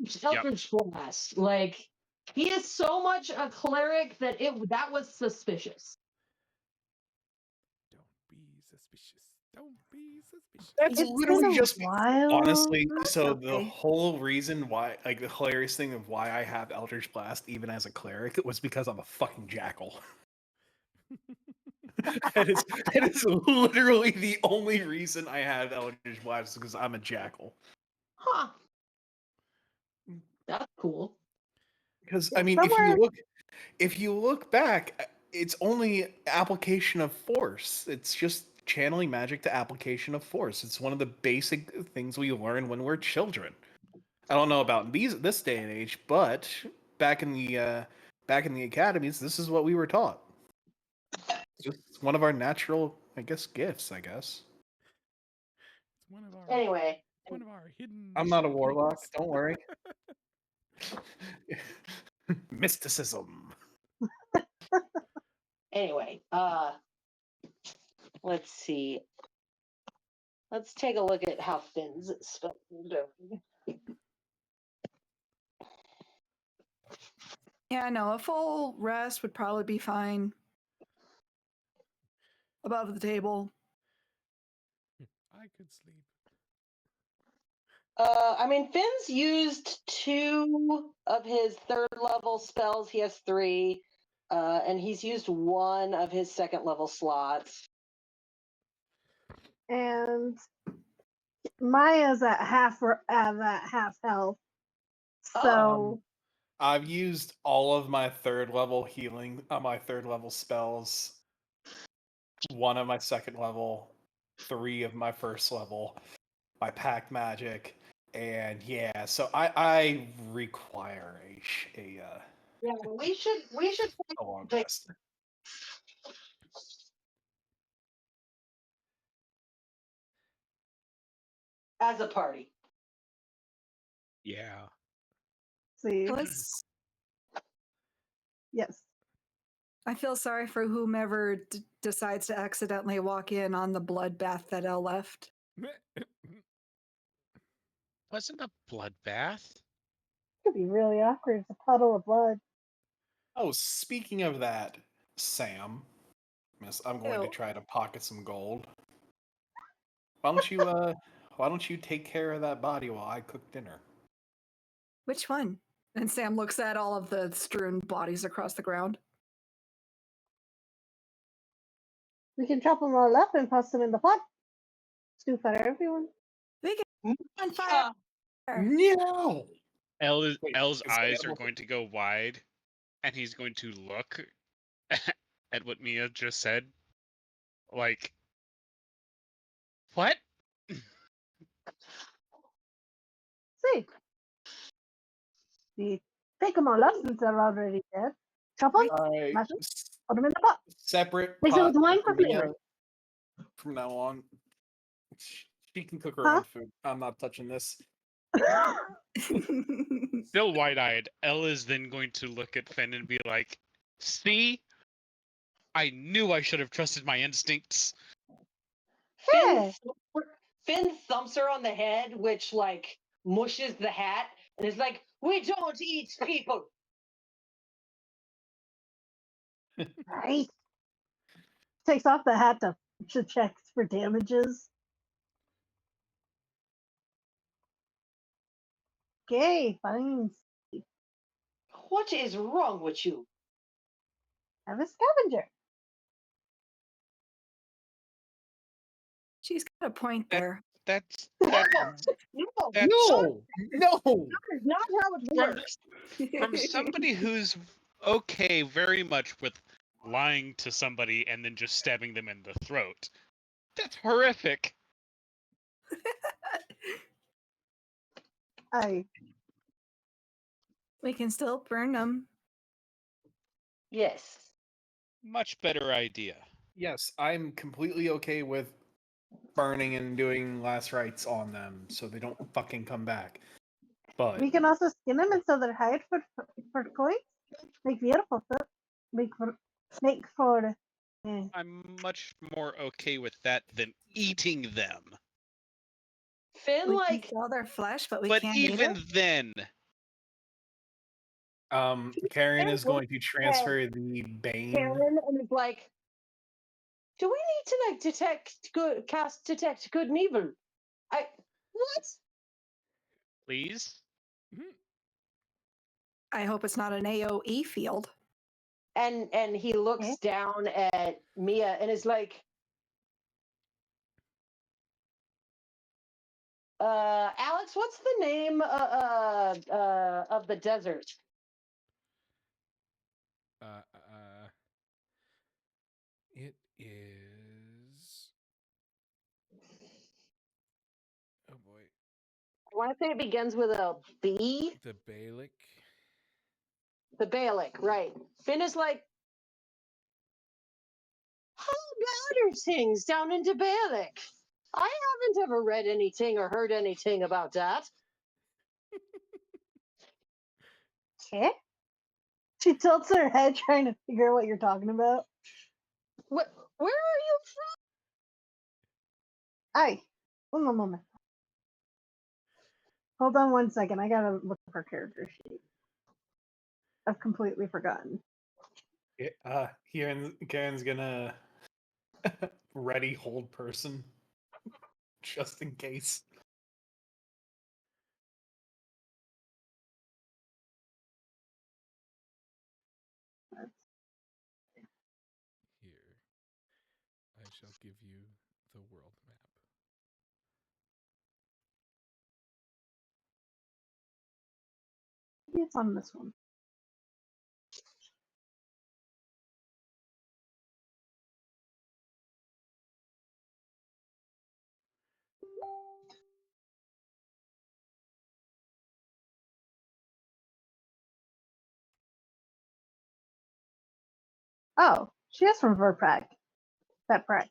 spell. Eldritch Blast. Like, he is so much a cleric that that was suspicious. Don't be suspicious. Don't be suspicious. That's It's literally been a just while. honestly. So the Okay. whole reason why, like the hilarious thing of why I have Eldritch Blast even as a cleric, was because I'm a fucking jackal. That is literally the only reason I have Eldritch Blast, because I'm a jackal. Huh. That's cool. Because Yeah, I mean, somewhere- if you look back, it's only application of force. It's just channeling magic to application of force. It's one of the basic things we learn when we're children. I don't know about this day and age, but back in the academies, this is what we were taught. Just one of our natural, I guess, gifts. I guess. It's one of our Anyway, hidden. I'm not a secret warlock. weapons. Don't worry. Mysticism. anyway, let's see. Let's take a look at how Finn's spell doing. Yeah, no, a full rest would probably be fine. Above the table. I could sleep. I mean, Finn's used 2 of his 3rd level spells. He has 3, and he's used 1 of his 2nd level slots. And Maya's at half health. So I've used all of my 3rd level healing, my 3rd level spells, 1 of my 2nd level, 3 of my 1st level, my pact magic, and yeah, so I require Yeah, we should a long take- rest. as a party. Yeah. see, Let's, yes. I feel sorry for whomever decides to accidentally walk in on the bloodbath that Elle left. Wasn't a bloodbath. Could be really awkward. It's a puddle of blood. Oh, speaking of that, Sam, miss, I'm going to Ew. try to pocket some gold. Why don't you take care of that body while I cook dinner? Which one? And Sam looks at all of the strewn bodies across the ground. We can chop them all up and toss them in the pot. Stew for everyone. We can on Yeah. fire. No. Elle's Wait, eyes is that are what- going to go wide, and he's going to look at what Mia just said. Like, what? See. We take them all up since they're already dead. Chop them, All right, smash them, put them in the pot. separate Mix it pot with wine for for Mia flavor. from now on. She can cook her Huh? own food. I'm not touching this. Still wide-eyed, Elle is then going to look at Finn and be like, "See, I knew I should have trusted my instincts. Yeah. Finn thumps her on the head, which like mushes the hat, and is like, "We don't eat people." Right. Takes off the hat to check for damages. Okay, fine. What is wrong with you? Have a scavenger. She's got a point there. That's No, that. no, That's No, no. that is not how it from works. from somebody who's okay very much with lying to somebody and then just stabbing them in the throat. That's horrific. We can still burn them. Yes. Much better idea. Yes, I'm completely okay with burning and doing last rites on them so they don't fucking come back. But We can also skin them and sell their hide for coins. Make beautiful stuff. Make for. Yeah. I'm much more okay with that than eating them. Finn We like can sell their flesh, but we But can't eat even it. then, Karen is going looks to transfer the bane. Karen and is like, "Do we need to like detect good and evil?" What? please. I hope it's not an AOE field. And he looks Okay. down at Mia and is like, Alex, what's the name of the desert? It is. Oh boy, I want to say it begins with a B. the Balik. The Balik, right? Finn is like, how bad are things down into Balik? I haven't ever read anything or heard anything about that. Okay. She tilts her head trying to figure out what you're talking about. Where are you Aye. Hold on a moment. Hold on 1 second. I gotta look up her character sheet. I've completely forgotten. Karen's gonna ready hold person just in case. Here, I shall give you the world map. Maybe it's on this one. Oh, she is from Verprac. Vetprac.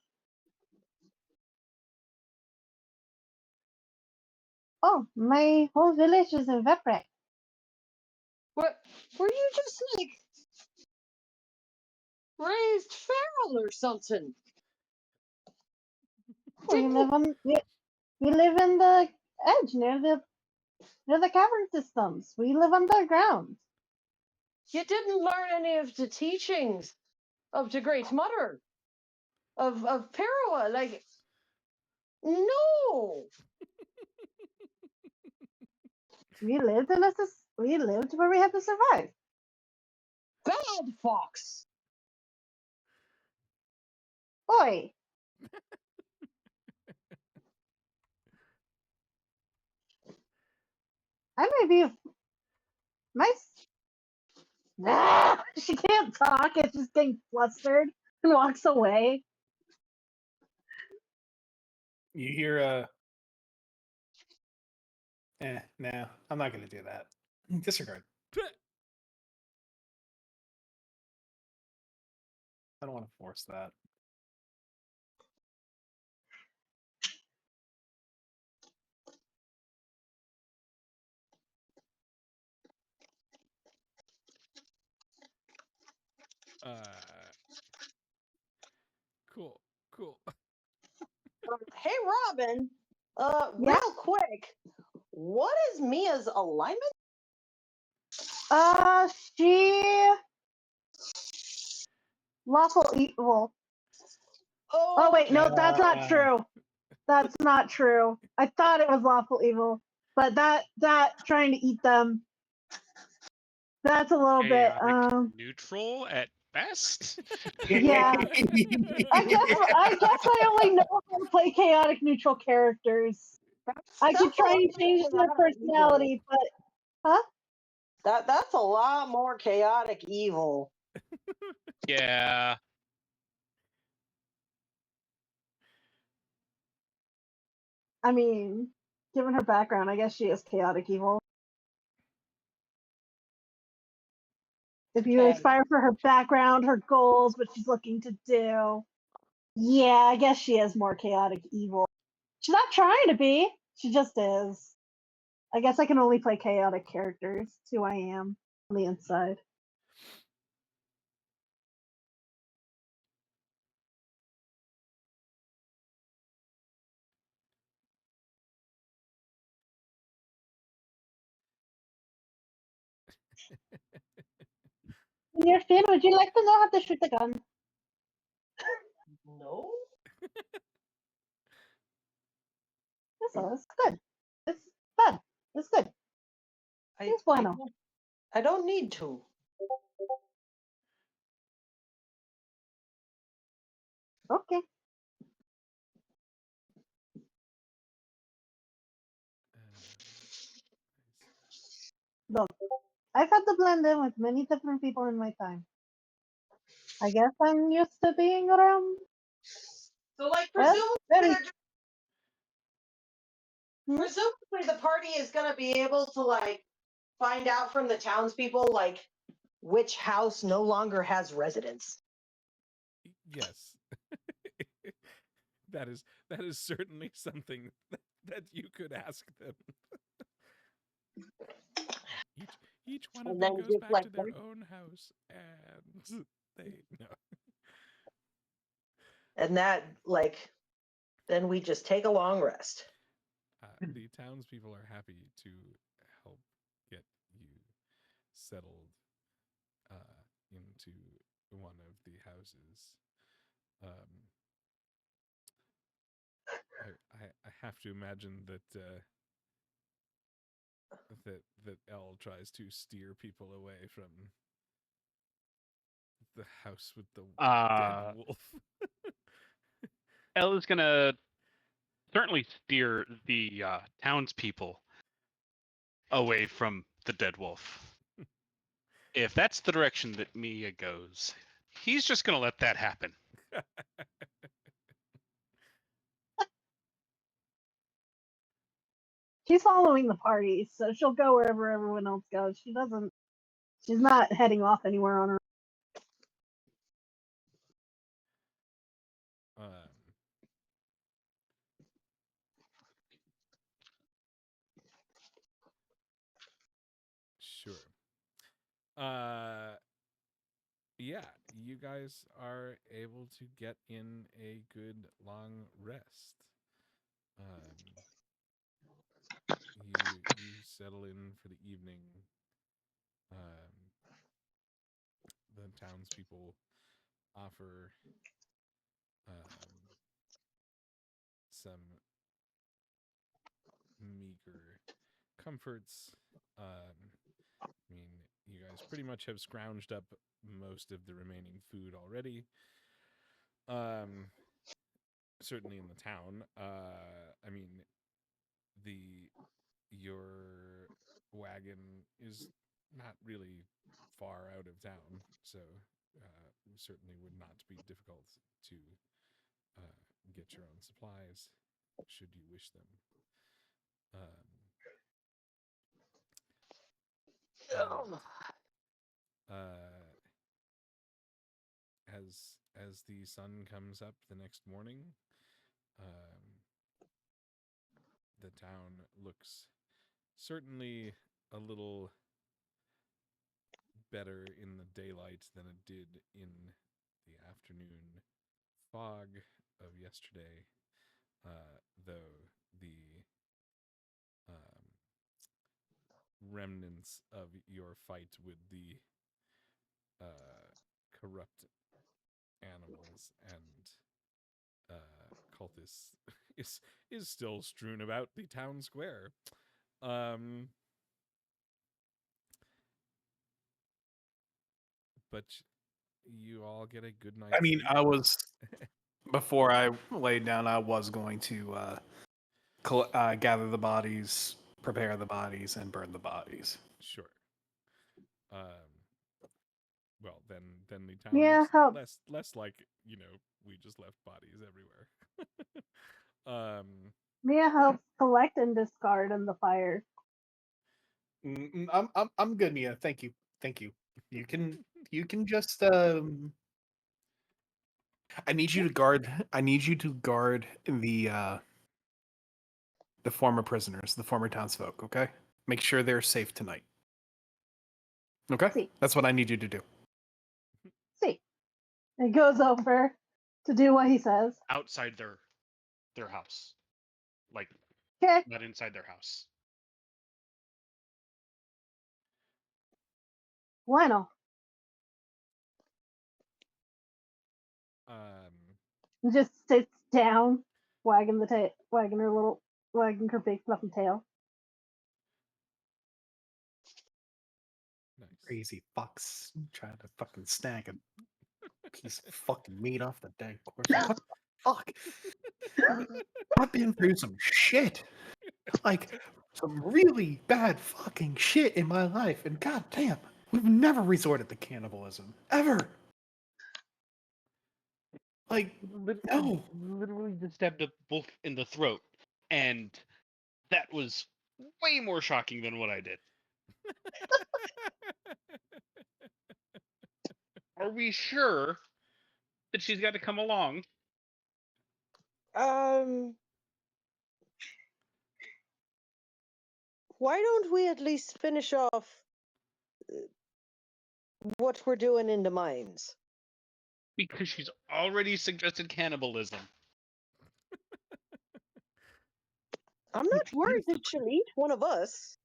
Oh, my whole village is in Vetprac. What? Were you just like raised feral or something? We live on we live in the edge near the cavern systems. We live underground. You didn't learn any of the teachings of the Great Mother of Parawa. Like, no. We lived we lived where we had to survive. Bad fox. Oi. I may be my she can't talk, it's just getting flustered and walks away. You hear no, I'm not gonna do that. Disregard. I don't want to force that. Cool. Hey, Robin. Yeah? Real quick, what is Mia's alignment? She lawful evil. Oh wait, no, that's not true. That's not true. I thought it was lawful evil, but that trying to eat them. That's a little bit. Chaotic neutral at best. Yeah. I guess I only know how to play chaotic neutral characters. I could That's a try lot and change more their chaotic evil. personality, but That's a lot more chaotic evil. Yeah. I mean, given her background, I guess she is chaotic evil. If you Okay. aspire for her background, her goals, what she's looking to do, yeah, I guess she is more chaotic evil. She's not trying to be, she just is. I guess I can only play chaotic characters. It's who I am on the inside. In your fin, would you like to know how to shoot a gun? No? It's good. It's fun. It's good. It's bueno. I don't need to. Okay. Look, I've had to blend in with many different people in my time. I guess I'm used to being around. So, like, Well, very. presumably the party is going to be able to, like, find out from the townspeople, like, which house no longer has residents. Yes. that is certainly something that you could ask them. Each one of And them then goes give, back like, to their own house, and they no. and that, like, then we just take a long rest. The townspeople are happy to help get you settled into one of the houses. I have to imagine that that Elle tries to steer people away from the house with the dead wolf. Elle is gonna certainly steer the townspeople away from the dead wolf. If that's the direction that Mia goes, he's just gonna let that happen. She's following the party, so she'll go wherever everyone else goes. She's not heading off anywhere on her. Sure. Yeah, you guys are able to get in a good long rest. You settle in for the evening. The townspeople offer some meager comforts. I mean, you guys pretty much have scrounged up most of the remaining food already. Certainly in the town. I mean, your wagon is not really far out of town, so certainly would not be difficult to get your own supplies should you wish them. As the sun comes up the next morning, the town looks certainly a little better in the daylight than it did in the afternoon. fog of yesterday, though the remnants of your fight with the corrupt animals and cultists is still strewn about the town square. But you all get a good night's I mean, sleep. I was before I laid down. I was going to gather the bodies, prepare the bodies, and burn the bodies. Sure. Well, then the town Mia, looks help. less like, we just left bodies everywhere. Mia helps collect and discard in the fire. I'm good, Mia. Thank you. You can just I need you to guard the former prisoners, the former townsfolk, okay? Make sure they're safe tonight. Okay? See. That's what I need you to do. See. He goes over to do what he says. Outside their house, like Okay. not inside their house. Bueno. He just sits down, wagging her big fluffy tail. Nice. Crazy fucks trying to fucking snag a piece of fucking meat off the dead corpse. What the fuck? I've been through some shit. Like some really bad fucking shit in my life, and goddamn, we've never resorted to cannibalism. Ever. Like, no. Literally just stabbed a wolf in the throat, and that was way more shocking than what I did. Are we sure that she's got to come along? Why don't we at least finish off what we're doing in the mines? Because she's already suggested cannibalism. I'm not worried that she'll eat one of us.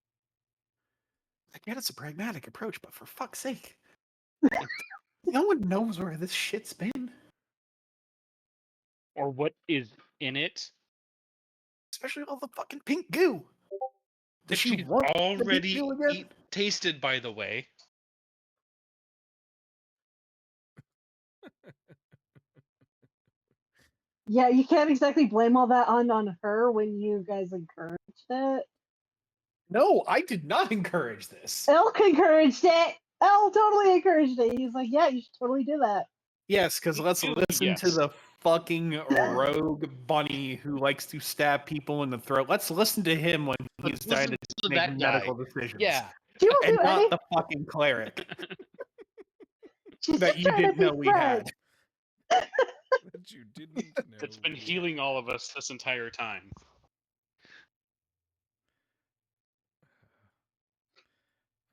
I get it's a pragmatic approach, but for fuck's sake. No one knows where this shit's been. Or what is in it. Especially all the fucking pink goo. That Does she she's want the pink already goo again? tasted, by the way. Yeah, you can't exactly blame all that on her when you guys encouraged it. No, I did not encourage this. Elk encouraged it. Elk totally encouraged it. He's like, yeah, you should totally do that. Yes, because let's listen to Yes. the fucking rogue bunny who likes to stab people in the throat. Let's listen to him when he's trying to to make that guy. medical decisions. Yeah. She will And do not any. the fucking cleric She's that just you trying to didn't be know we friends. had. That you didn't know. That's been we healing had. all of us this entire time.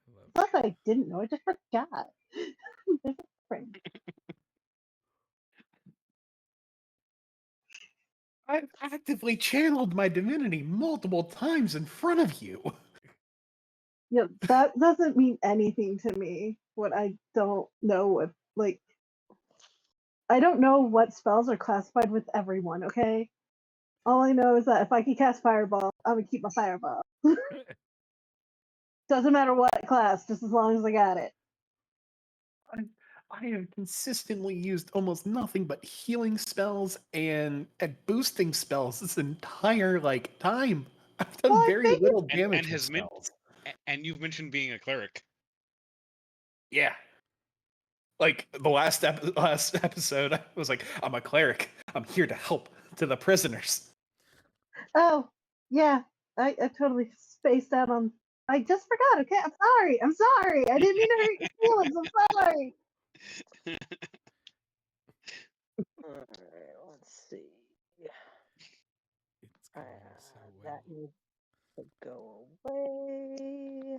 I love Not that I didn't know, I just forgot. There's a friend. I've actively channeled my divinity multiple times in front of you. Yeah, that doesn't mean anything to me. What I don't know if, like, I don't know what spells are classified with everyone, okay? All I know is that if I can cast Fireball, I'm gonna keep my Fireball. Doesn't matter what class, just as long as I got it. I have consistently used almost nothing but healing spells and boosting spells this entire time. I've done Well, I very figured- little And damage with has meant- spells. And you've mentioned being a cleric. Yeah. Like the last episode, I was like, I'm a cleric. I'm here to help to the prisoners. Oh, yeah, I totally spaced out on. I just forgot. Okay, I'm sorry. I didn't mean to hurt your feelings. I'm sorry. Alright, let's see. It's going so well. That needs to go away.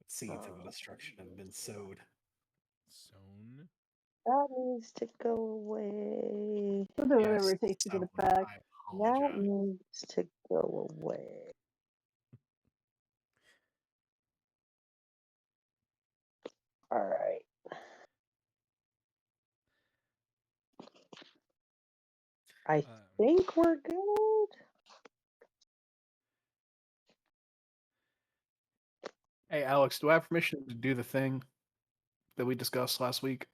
Seeds of destruction have been sowed. Sown. That needs to go away. We'll do Yes, whatever it takes to get it someone, back. I That apologize. needs to go away. All right. I think we're good. Hey, Alex, do I have permission to do the thing that we discussed last week?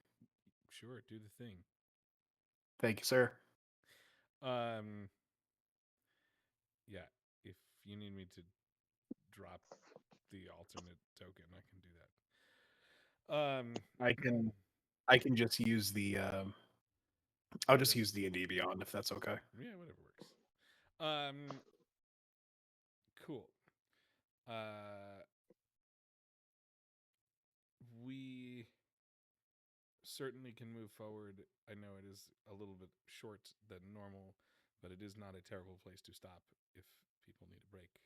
Sure, do the thing. Thank you, sir. Yeah, if you need me to drop the alternate token, I can do that. I can just use the. I'll just use D&D Beyond if that's okay. Yeah, whatever works. Cool. We certainly can move forward. I know it is a little bit short than normal, but it is not a terrible place to stop if people need a break.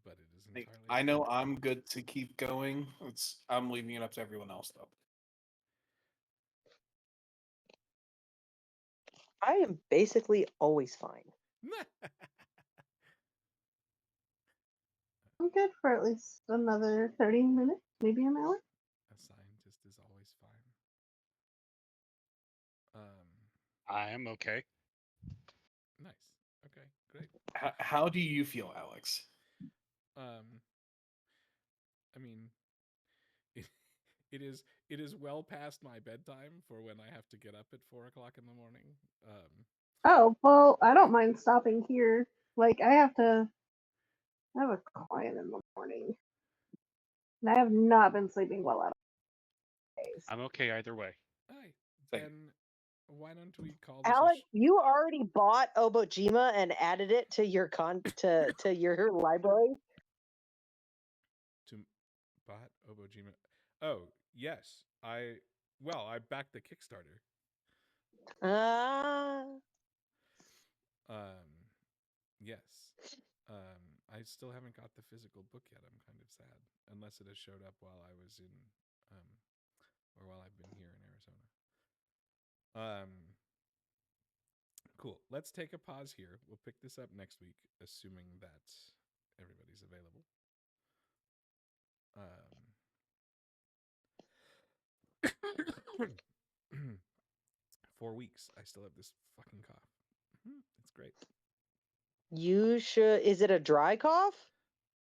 But it is entirely. I know I'm good to keep going. I'm leaving it up to everyone else though. I am basically always fine. I'm good for at least another 30 minutes, maybe an hour. A scientist is always fine. I am okay. Nice. Okay, great. How do you feel, Alex? I mean, it is well past my bedtime for when I have to get up at 4 o'clock in the morning. Oh, well, I don't mind stopping here. Like, I have a client in the morning. And I have not been sleeping well at all days. I'm okay either way. Hi. Then why don't we call this Alex, you already bought Obojima and added it to your to your library? to bot Obojima? Oh, yes. I backed the Kickstarter. Yes. I still haven't got the physical book yet. I'm kind of sad, unless it has showed up while I was in, or while I've been here in Arizona. Cool. Let's take a pause here. We'll pick this up next week, assuming that everybody's available. 4 weeks. I still have this fucking cough. It's great. You should. Is it a dry cough?